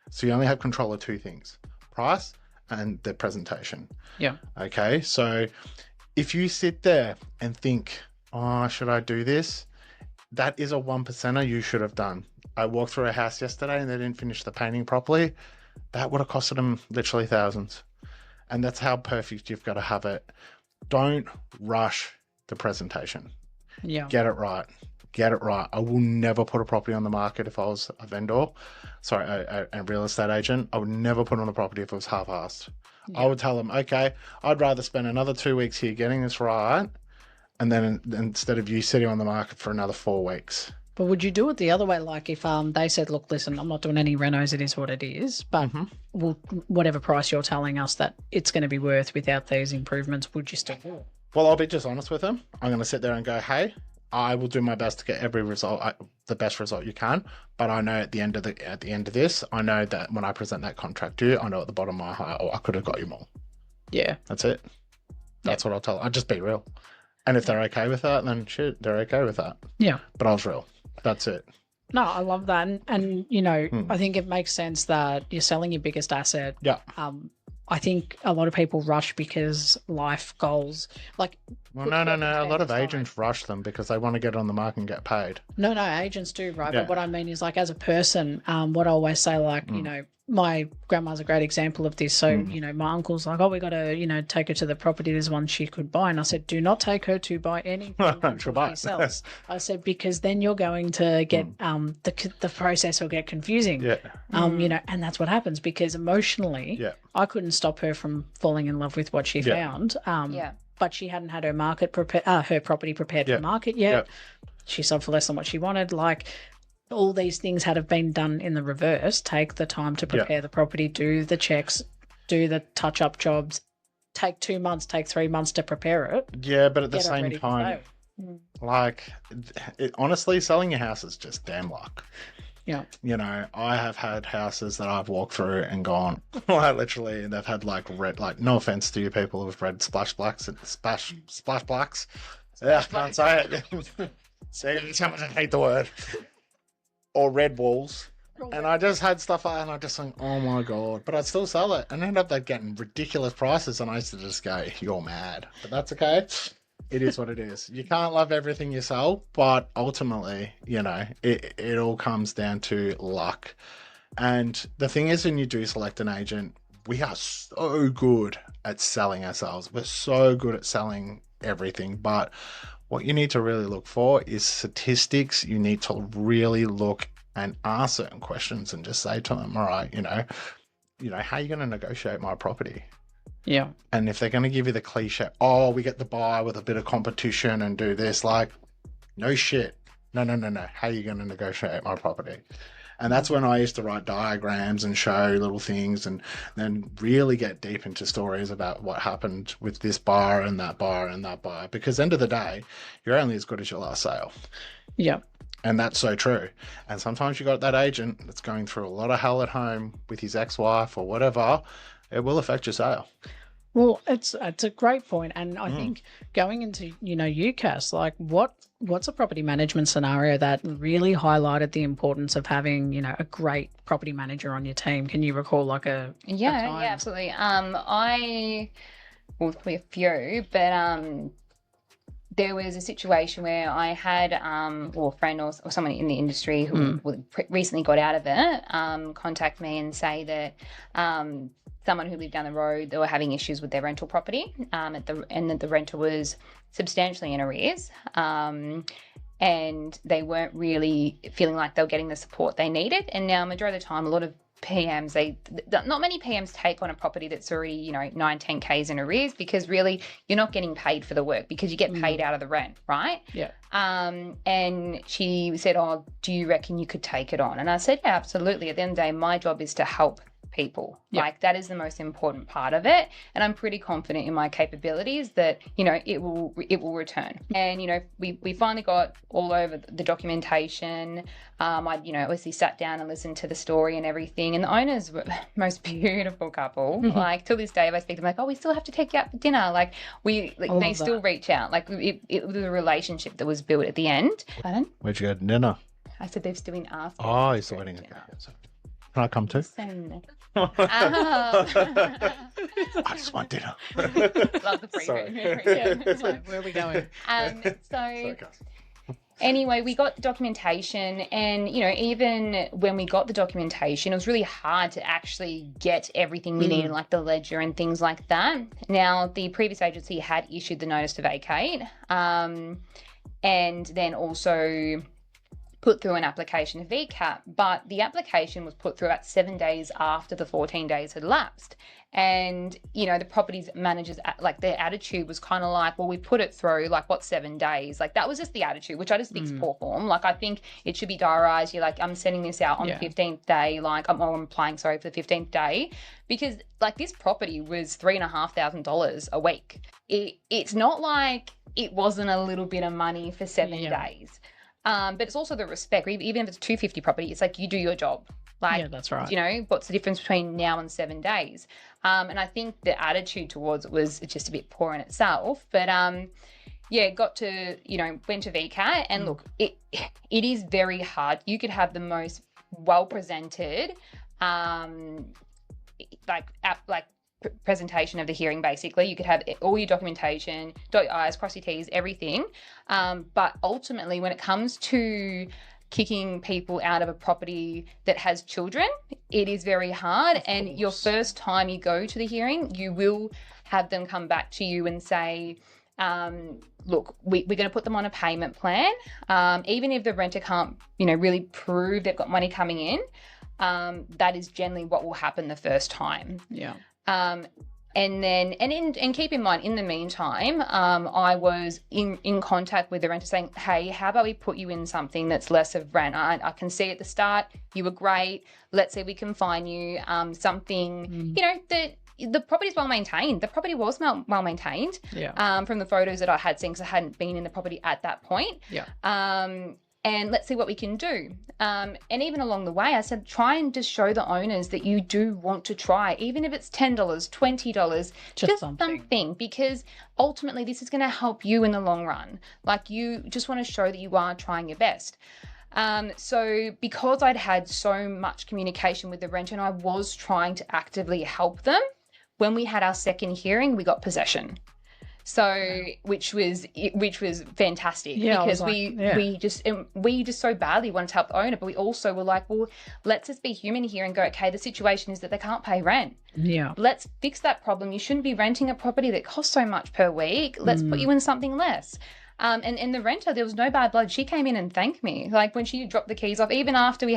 So you only have control of 2 things: price and the presentation. Yeah. Okay. So if you sit there and think, oh, should I do this? That is a 1%er you should have done. I walked through a house yesterday and they didn't finish the painting properly. That would have costed them literally thousands. And that's how perfect you've got to have it. Don't rush the presentation. Yeah. Get it right. Get it right. I will never put a property on the market if I was a vendor. Sorry, a real estate agent. I would never put on a property if it was half-assed. Yeah. I would tell them, okay, I'd rather spend another 2 weeks here getting this right, and then instead of you sitting on the market for another 4 weeks. But would you do it the other way? Like if they said, look, listen, I'm not doing any renos, it is what it is, but whatever price you're telling us that it's going to be worth without these improvements, would you still do it? Well, I'll be just honest with them. I'm going to sit there and go, hey, I will do my best to get every result, the best result you can. But I know at the end of this, I know that when I present that contract to you, I know at the bottom of my heart, I could have got you more. Yeah. That's it. That's what I'll tell them. I'll just be real. And if they're okay with that, then shit, they're okay with that. Yeah. But I was real. That's it. No, I love that. And you know, I think it makes sense that you're selling your biggest asset. Yeah. I think a lot of people rush because life goals, like... Well, no. A lot of agents rush them because they want to get on the market and get paid. No, agents do, right? Yeah. But what I mean is, like, as a person, what I always say, like, you know, my grandma's a great example of this. So, you know, my uncle's like, oh, we got to, you know, take her to the property. There's one she could buy. And I said, do not take her to buy anything she sells. I said, because then you're going to get, the process will get confusing. Yeah. You know, and that's what happens because emotionally, I couldn't stop her from falling in love with what she found. But she hadn't had her her property prepared for market yet. She sold for less than what she wanted. Like, all these things had have been done in the reverse. Take the time to prepare the property, do the checks, do the touch-up jobs, take 2 months, take 3 months to prepare it. Yeah, but at the same time, like, honestly, selling your house is just damn luck. Yeah. You know, I have had houses that I've walked through and gone, like, literally, and they've had like red, like, no offense to you people with red splash blacks and splash blacks. Yeah, I can't say it. See, how much I hate the word. Or red walls. And I just had stuff like that, and I just think, oh my God. But I'd still sell it and end up getting ridiculous prices. And I used to just go, you're mad. But that's okay. It is what it is. You can't love everything you sell, but ultimately, you know, it all comes down to luck. And the thing is, when you do select an agent, we are so good at selling ourselves. We're so good at selling everything. But what you need to really look for is statistics. You need to really look and ask certain questions and just say to them, all right, you know, how are you going to negotiate my property? Yeah. And if they're going to give you the cliche, oh, we get the buy with a bit of competition and do this, like, no shit. No. How are you going to negotiate my property? And that's when I used to write diagrams and show little things and then really get deep into stories about what happened with this buyer and that buyer and that buyer. Because end of the day, you're only as good as your last sale. Yeah. And that's so true. And sometimes you got that agent that's going through a lot of hell at home with his ex-wife or whatever. It will affect your sale. Well, it's a great point. And I think going into, you know, UCAS, like what's a property management scenario that really highlighted the importance of having, you know, a great property manager on your team? Can you recall like a time? Yeah, absolutely. Probably a few, but there was a situation where I had a friend or someone in the industry who recently got out of it contact me and say that someone who lived down the road, they were having issues with their rental property and that the renter was substantially in arrears and they weren't really feeling like they were getting the support they needed. And now, majority of the time, a lot of PMs, not many PMs take on a property that's already, 9-10Ks in arrears, because really you're not getting paid for the work because you get paid out of the rent, right? Yeah. And she said, oh, do you reckon you could take it on? And I said, yeah, absolutely. At the end of the day, my job is to help people. Yeah. Like, that is the most important part of it, and I'm pretty confident in my capabilities that it will return. And we finally got all over the documentation. I obviously sat down and listened to the story and everything, and the owners were the most beautiful couple. Like, till this day, if I speak to them, like, oh, we still have to take you out for dinner. Like, they still reach out. Like, it was a relationship that was built at the end. Pardon? Where'd you go to dinner? I said they've still been asked. Oh, you're still waiting. Okay. Can I come too? I just want dinner. Love the free food. It's like, where are we going? Anyway, we got the documentation, and even when we got the documentation, it was really hard to actually get everything we needed, like the ledger and things like that. Now, the previous agency had issued the notice to vacate, and then also put through an application to VCAT, but the application was put through about 7 days after the 14 days had lapsed. And, the properties managers, like, their attitude was kind of like, well, we put it through, like, what, 7 days? Like, that was just the attitude, which I just think is poor form. Like, I think it should be diarised. You're like, I'm sending this out on the 15th day, like, I'm applying, for the 15th day, because, like, this property was $3,500 a week. It's not like it wasn't a little bit of money for 7 days. But it's also the respect. Even if it's a $250 property, it's like, you do your job. Like, yeah, that's right. What's the difference between now and 7 days? And I think the attitude towards it was just a bit poor in itself. But got to, went to VCAT, and look, it is very hard. You could have the most well presented, presentation of the hearing. Basically, you could have all your documentation, dot your I's, cross your T's, everything, but ultimately when it comes to kicking people out of a property that has children, it is very hard. And your first time you go to the hearing, you will have them come back to you and say, look, we're going to put them on a payment plan, even if the renter can't really prove they've got money coming in. That is generally what will happen the first time. Yeah. And keep in mind, in the meantime, I was in contact with the renter saying, hey, how about we put you in something that's less of rent? I can see at the start you were great. Let's see if we can find you something, that the property's well maintained. The property was well maintained. Yeah. From the photos that I had seen, because I hadn't been in the property at that point. Yeah. And let's see what we can do. And even along the way, I said, try and just show the owners that you do want to try, even if it's $10, $20, just something, because ultimately this is going to help you in the long run. Like, you just want to show that you are trying your best. So because I'd had so much communication with the renter and I was trying to actively help them, when we had our second hearing, we got possession. So, which was fantastic, because we just so badly wanted to help the owner, but we also were like, well, let's just be human here and go, okay, the situation is that they can't pay rent. Yeah. Let's fix that problem. You shouldn't be renting a property that costs so much per week. Let's put you in something less. And the renter, there was no bad blood. She came in and thanked me. Like, when she dropped the keys off, even after we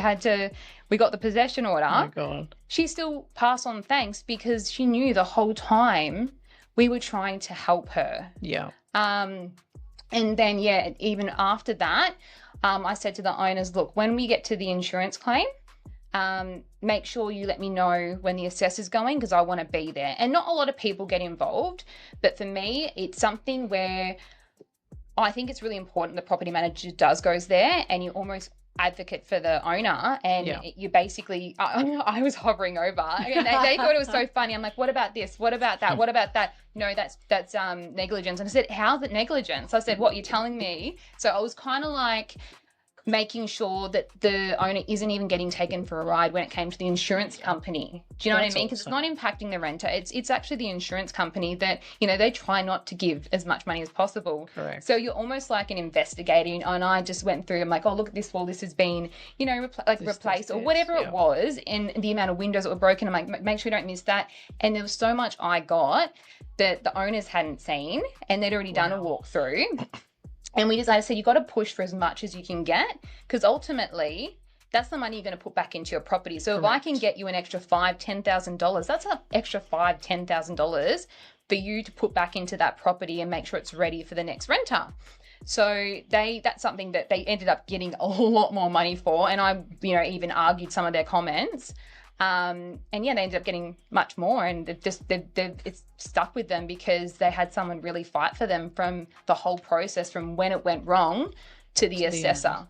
got the possession order, oh my God, she still passed on thanks, because she knew the whole time we were trying to help her. Yeah. And then, even after that, I said to the owners, look, when we get to the insurance claim, make sure you let me know when the assessor's going, because I want to be there. And not a lot of people get involved, but for me, it's something where I think it's really important the property manager goes there, and you almost advocate for the owner, and you basically I was hovering over, and they thought it was so funny. I'm like, what about this, what about that, what about that? No, that's negligence. And I said, how's it negligence? I said, what, you're telling me? So I was kind of like making sure that the owner isn't even getting taken for a ride when it came to the insurance company. Do you know what I mean? Because it's not impacting the renter. It's actually the insurance company that, they try not to give as much money as possible. Correct. So you're almost like an investigator. And I just went through, I'm like, oh, look at this wall. This has been, replaced or whatever it was. And the amount of windows that were broken, I'm like, make sure you don't miss that. And there was so much I got that the owners hadn't seen, and they'd already done a walkthrough. And we decided, so you've got to push for as much as you can get, because ultimately that's the money you're going to put back into your property. So if I can get you an extra $5,000-$10,000, that's an extra $5,000-$10,000 for you to put back into that property and make sure it's ready for the next renter. So that's something that they ended up getting a lot more money for. And I, even argued some of their comments. And they ended up getting much more, and it's stuck with them because they had someone really fight for them from the whole process, from when it went wrong to the assessor.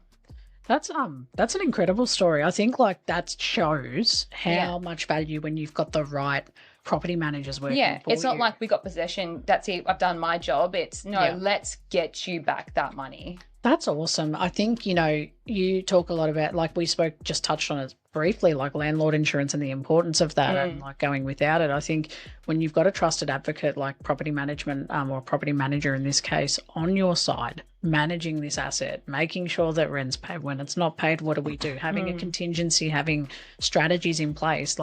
That's an incredible story. I think that shows how much value when you've got the right property managers working for it's not you. like we got possession, that's it, I've done my job. It's let's get you back that money. That's awesome. I think, you talk a lot about, we touched on it briefly, landlord insurance and the importance of that and going without it. I think when you've got a trusted advocate like property management or property manager in this case on your side, managing this asset, making sure that rent's paid. When it's not paid, what do we do? Having a contingency, having strategies in place.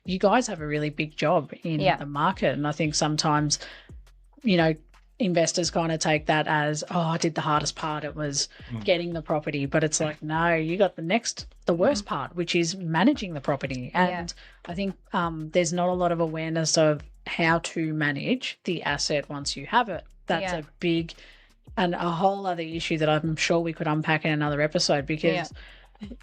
You guys have a really big job in the market. And I think sometimes, investors kind of take that as, I did the hardest part. It was getting the property. But it's no, you got the worst part, which is managing the property. And I think there's not a lot of awareness of how to manage the asset once you have it. That's a big and a whole other issue that I'm sure we could unpack in another episode, because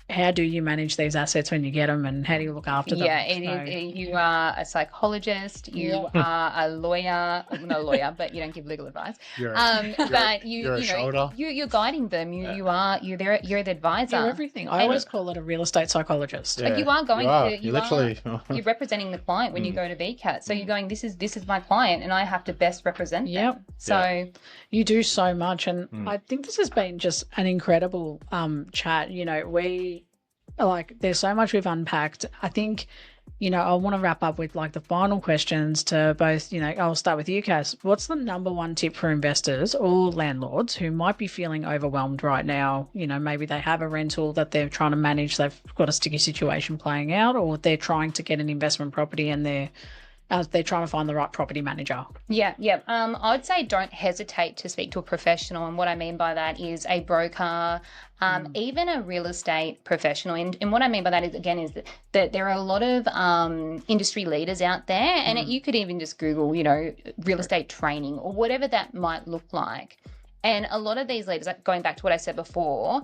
how do you manage these assets when you get them, and how do you look after them? You are a psychologist, you are a lawyer, not a lawyer, but you don't give legal advice. You're guiding them. You're the advisor. You're everything. I always call it a real estate psychologist. Yeah. You're representing the client when you go to VCAT. So you're going, this is my client, and I have to best represent them. So you do so much, and I think this has been just an incredible chat. There's so much we've unpacked. I think, I want to wrap up with the final questions to both, I'll start with you, Cass. What's the number one tip for investors or landlords who might be feeling overwhelmed right now? Maybe they have a rental that they're trying to manage. They've got a sticky situation playing out, or they're trying to get an investment property and they're trying to find the right property manager. I would say don't hesitate to speak to a professional, and what I mean by that is a broker, even a real estate professional. And what I mean by that is that there are a lot of industry leaders out there, and you could even just Google, real estate training or whatever that might look like. And a lot of these leaders, going back to what I said before,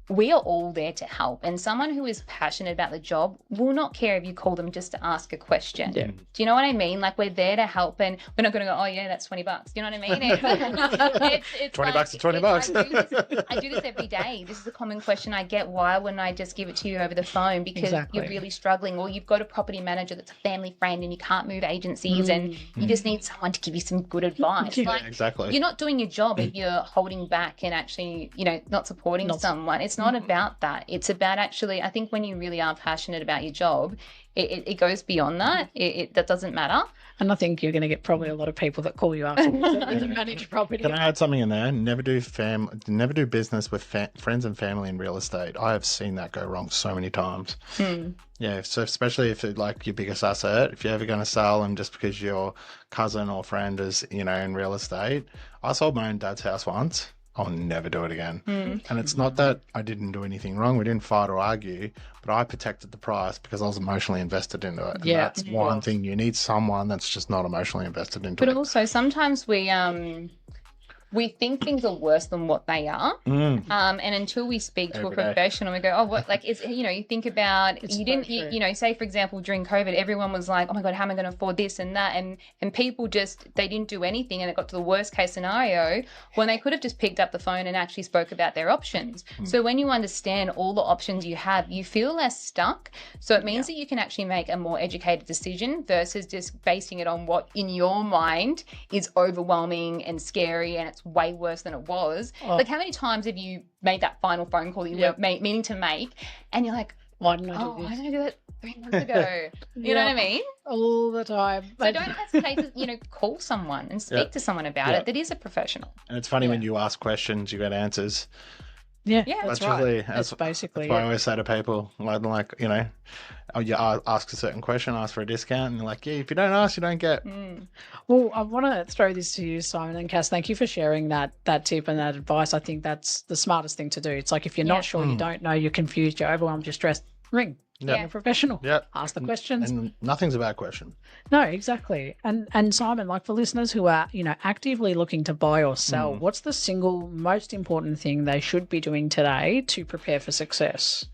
we are all there to help, and someone who is passionate about the job will not care if you call them just to ask a question. Do you know what I mean? We're there to help, and we're not going to go, oh yeah, that's $20. Do you know what I mean? It's $20 to $20. I do this every day. This is a common question I get. Why wouldn't I just give it to you over the phone? Because you're really struggling, or you've got a property manager that's a family friend and you can't move agencies, and you just need someone to give you some good advice. Exactly. You're not doing your job if you're holding back and actually, not supporting someone. It's not about that. It's about actually, I think when you really are passionate about your job, it goes beyond that. That doesn't matter. And I think you're going to get probably a lot of people that call you up to manage property. Can I add something in there? Never do business with friends and family in real estate. I have seen that go wrong so many times. Yeah, so especially if it's your biggest asset, if you're ever going to sell, and just because your cousin or friend is, in real estate. I sold my own dad's house once. I'll never do it again. And it's not that I didn't do anything wrong. We didn't fight or argue, but I protected the price because I was emotionally invested into it. And that's one thing. You need someone that's just not emotionally invested into it. But also sometimes we think things are worse than what they are. And until we speak to a professional, we go, oh, what, it's, you think about, say for example, during COVID, everyone was like, oh my God, how am I going to afford this and that? And people they didn't do anything, and it got to the worst case scenario when they could have just picked up the phone and actually spoke about their options. So when you understand all the options you have, you feel less stuck. So it means that you can actually make a more educated decision versus just basing it on what in your mind is overwhelming and scary, and it's way worse than it was. How many times have you made that final phone call that you were meaning to make, and you're like, why didn't I do this? Why did I do that 3 months ago? You know what I mean? All the time. So don't hesitate to, call someone and speak to someone about it that is a professional. And it's funny when you ask questions, you get answers. Yeah, Yeah. that's Literally, right. That's basically that's why I it. always say to people, like, you ask a certain question, ask for a discount, and you're like, yeah, if you don't ask, you don't get. Well, I want to throw this to you, Simon and Cass. Thank you for sharing that tip and that advice. I think that's the smartest thing to do. It's like if you're not sure, you don't know, you're confused, you're overwhelmed, you're stressed, ring. Get a professional. Yeah. Ask the questions. And nothing's a bad question. No, exactly. And Simon, like for listeners who are, actively looking to buy or sell, what's the single most important thing they should be doing today to prepare for success?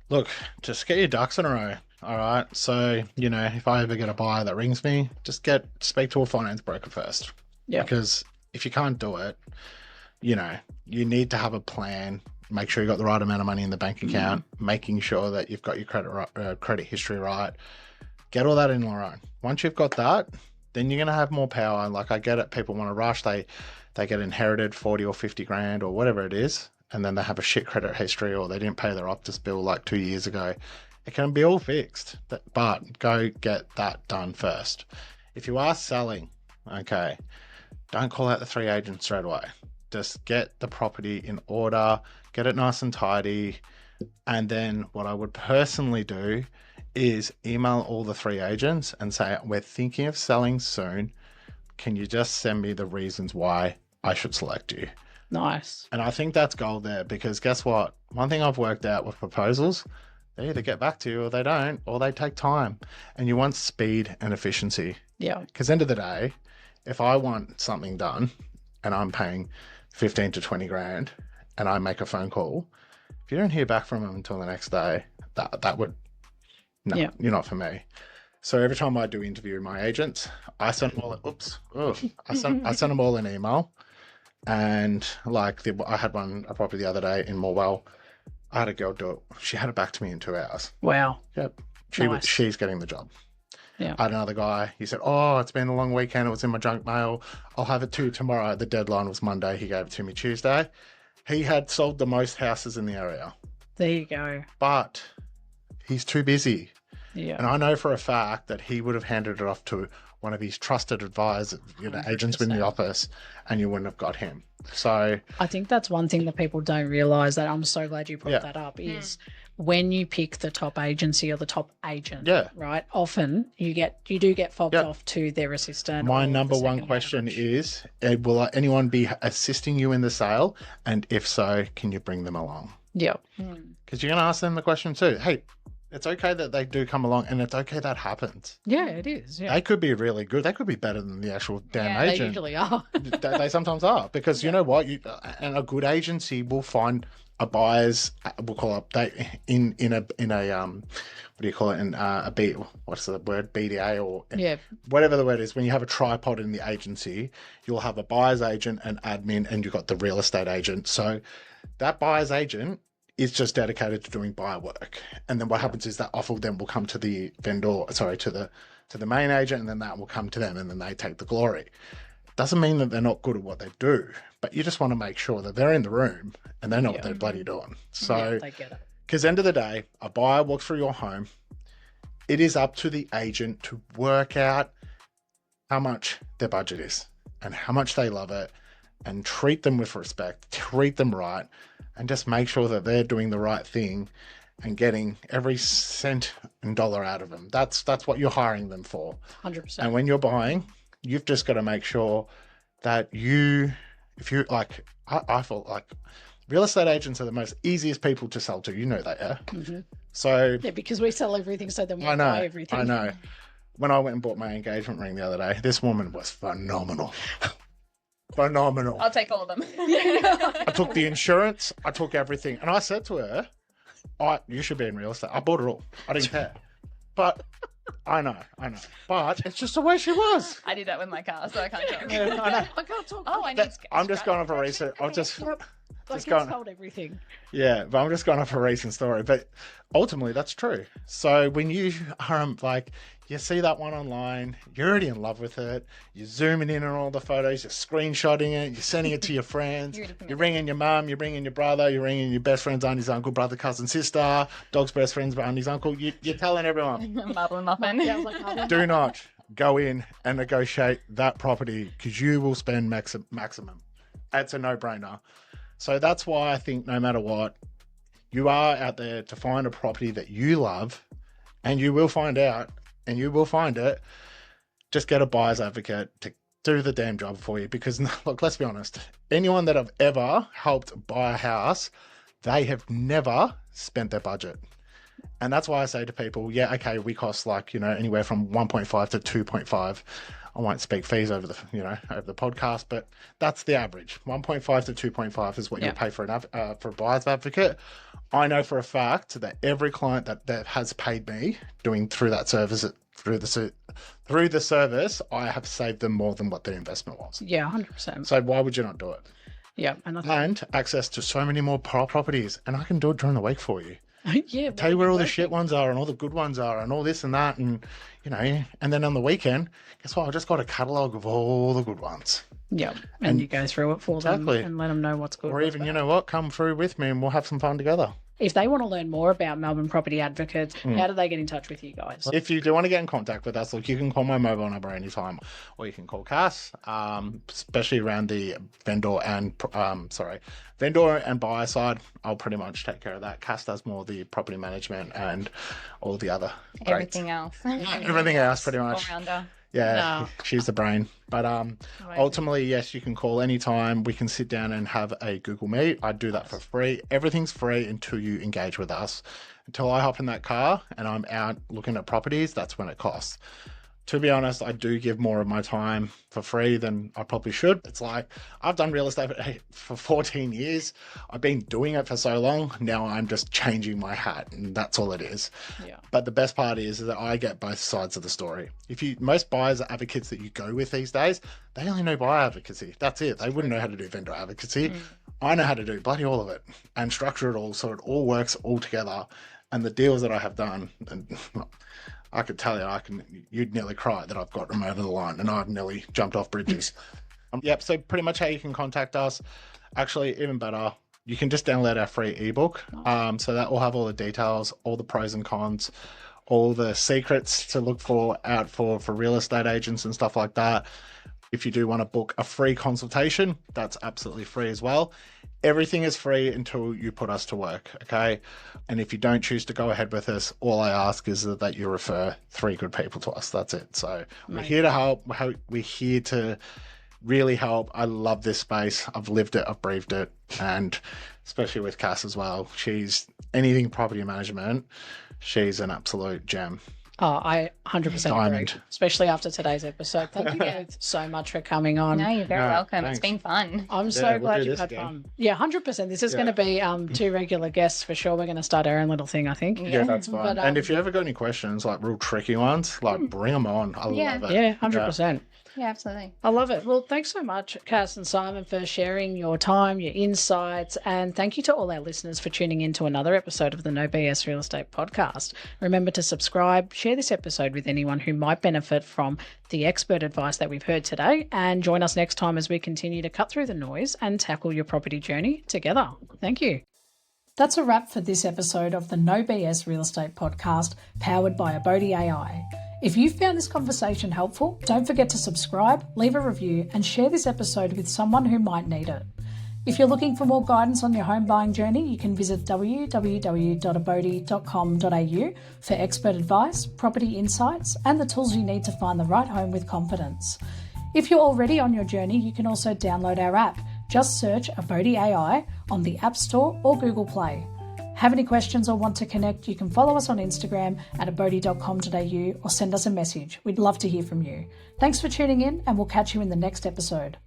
Look, just get your ducks in a row. All right. So, if I ever get a buyer that rings me, just speak to a finance broker first. Yeah. Because if you can't do it, you need to have a plan. Make sure you got the right amount of money in the bank account, making sure that you've got your credit history right. Get all that in a row. Once you've got that, then you're going to have more power. Like, I get it. People want to rush. They get inherited 40 or 50 grand or whatever it is. And then they have a shit credit history, or they didn't pay their Optus bill like 2 years ago. It can be all fixed, but go get that done first. If you are selling, okay, don't call out the 3 agents straight away. Just get the property in order, get it nice and tidy. And then what I would personally do is email all the 3 agents and say, we're thinking of selling soon. Can you just send me the reasons why I should select you? Nice. And I think that's gold there, because guess what? One thing I've worked out with proposals, they either get back to you or they don't, or they take time. And you want speed and efficiency. Yeah. Because end of the day, if I want something done and I'm paying 15 to 20 grand and I make a phone call, if you don't hear back from them until the next day, that would, you're not for me. So every time I do interview my agents, I send them all, I send them all an email. And like I had a property the other day in Morwell. I had a girl do it. She had it back to me in 2 hours. Wow. Yep. Nice. She's getting the job. Yeah. I had another guy. He said, it's been a long weekend. It was in my junk mail. I'll have it to you tomorrow. The deadline was Monday. He gave it to me Tuesday. He had sold the most houses in the area. There you go. But he's too busy. Yeah. And I know for a fact that he would have handed it off to one of his trusted advisors, agents within the office, and you wouldn't have got him. So I think that's one thing that people don't realize, that I'm so glad you brought that up, is when you pick the top agency or the top agent, right? Often you do get fobbed off to their assistant. My number one question is, will anyone be assisting you in the sale? And if so, can you bring them along? Yeah. Because you're going to ask them the question too. Hey, it's okay that they do come along, and it's okay that happens. Yeah, it is. Yeah. They could be really good. They could be better than the actual damn agent. They usually are. They sometimes are, because you know what? And a good agency will find a buyer's, we'll call it, in a what do you call it? What's the word? BDA or whatever the word is. When you have a tripod in the agency, you'll have a buyer's agent, an admin, and you've got the real estate agent. So that buyer's agent is just dedicated to doing buyer work. And then what happens is that offer then will come to the vendor, to the main agent, and then that will come to them, and then they take the glory. Doesn't mean that they're not good at what they do, but you just want to make sure that they're in the room and they know what they're bloody doing. So, they get it. Because end of the day, a buyer walks through your home. It is up to the agent to work out how much their budget is and how much they love it, and treat them with respect, treat them right, and just make sure that they're doing the right thing and getting every cent and dollar out of them. That's what you're hiring them for. 100%. And when you're buying, you've just got to make sure that I feel like real estate agents are the most easiest people to sell to. You know that, yeah? Mm-hmm. So because we sell everything, so then we buy everything. I know. When I went and bought my engagement ring the other day, this woman was phenomenal. Phenomenal. I'll take all of them. I took the insurance. I took everything. And I said to her, you should be in real estate. I bought it all. I didn't care. But I know. But it's just the way she was. I did that with my car, so I can't talk. Yeah, I know. I can't talk. I'm just going off a recent. I'm just going. Told everything. Yeah, but I'm just going off a recent story. But ultimately, that's true. So when you you see that one online, you're already in love with it. You're zooming in on all the photos. You're screenshotting it. You're sending it to your friends. You're ringing your mum. You're ringing your brother. You're ringing your best friend's auntie's uncle, brother, cousin, sister, dog's best friend's auntie's uncle. You're telling everyone. Marble and muffin. Do not go in and negotiate that property, because you will spend maximum. It's a no-brainer. So that's why I think no matter what, you are out there to find a property that you love, and you will find out, and you will find it. Just get a buyer's advocate to do the damn job for you. Because look, let's be honest, anyone that I've ever helped buy a house, they have never spent their budget. And that's why I say to people, yeah, okay, we cost like, anywhere from 1.5 to 2.5. I won't speak fees over the, over the podcast, but that's the average. 1.5 to 2.5 is what you'll pay for for a buyer's advocate. I know for a fact that every client that has paid me through that service, through the service, I have saved them more than what their investment was. Yeah, 100%. So why would you not do it? Yeah. And access to so many more properties, and I can do it during the week for you. Yeah, tell you where all the shit ones are and all the good ones are and all this and that, and and then on the weekend, guess what? I just got a catalogue of all the good ones. Yeah, and you go through it for them and let them know what's good. Or even, come through with me and we'll have some fun together. If they want to learn more about Melbourne Property Advocates, how do they get in touch with you guys? If you do want to get in contact with us, look, you can call my mobile number anytime, or you can call Cass, especially around the vendor and buyer side. I'll pretty much take care of that. Cass does more the property management and all the other everything else. Everything else, pretty much. All-rounder. Yeah, she's the brain. But ultimately, yes, you can call anytime. We can sit down and have a Google Meet. I do that for free. Everything's free until you engage with us. Until I hop in that car and I'm out looking at properties, that's when it costs. To be honest, I do give more of my time for free than I probably should. It's like I've done real estate for 14 years. I've been doing it for so long. Now I'm just changing my hat, and that's all it is. Yeah. But the best part is that I get both sides of the story. Most buyers advocates that you go with these days, they only know buyer advocacy. That's it. They wouldn't know how to do vendor advocacy. I know how to do bloody all of it and structure it all so it all works all together. And the deals that I have done, and I could tell you, you'd nearly cry that I've got them over the line, and I've nearly jumped off bridges. So pretty much how you can contact us. Actually, even better, you can just download our free ebook. So that will have all the details, all the pros and cons, all the secrets to look out for real estate agents and stuff like that. If you do want to book a free consultation, that's absolutely free as well. Everything is free until you put us to work, okay? And if you don't choose to go ahead with us, all I ask is that you refer 3 good people to us. That's it. So we're here to help. We're here to really help. I love this space. I've lived it. I've breathed it. And especially with Cass as well. She's anything property management. She's an absolute gem. Oh, I 100% agree, especially after today's episode. Thank you both so much for coming on. No, you're very welcome. Thanks. It's been fun. I'm so glad you've had fun. Yeah, 100%. This is going to be 2 regular guests for sure. We're going to start our own little thing, I think. Yeah, that's fine. And if you ever got any questions, like real tricky ones, bring them on. I love it. Yeah, 100%. Yeah, absolutely. I love it. Well, thanks so much, Cass and Simon, for sharing your time, your insights, and thank you to all our listeners for tuning in to another episode of the No BS Real Estate Podcast. Remember to subscribe, share this episode with anyone who might benefit from the expert advice that we've heard today, and join us next time as we continue to cut through the noise and tackle your property journey together. Thank you. That's a wrap for this episode of the No BS Real Estate Podcast, powered by Abodey AI. If you found this conversation helpful, don't forget to subscribe, leave a review, and share this episode with someone who might need it. If you're looking for more guidance on your home buying journey, you can visit www.abodey.com.au for expert advice, property insights, and the tools you need to find the right home with confidence. If you're already on your journey, you can also download our app. Just search Abodey AI on the App Store or Google Play. Have any questions or want to connect, you can follow us on Instagram at abodey.com.au or send us a message. We'd love to hear from you. Thanks for tuning in, and we'll catch you in the next episode.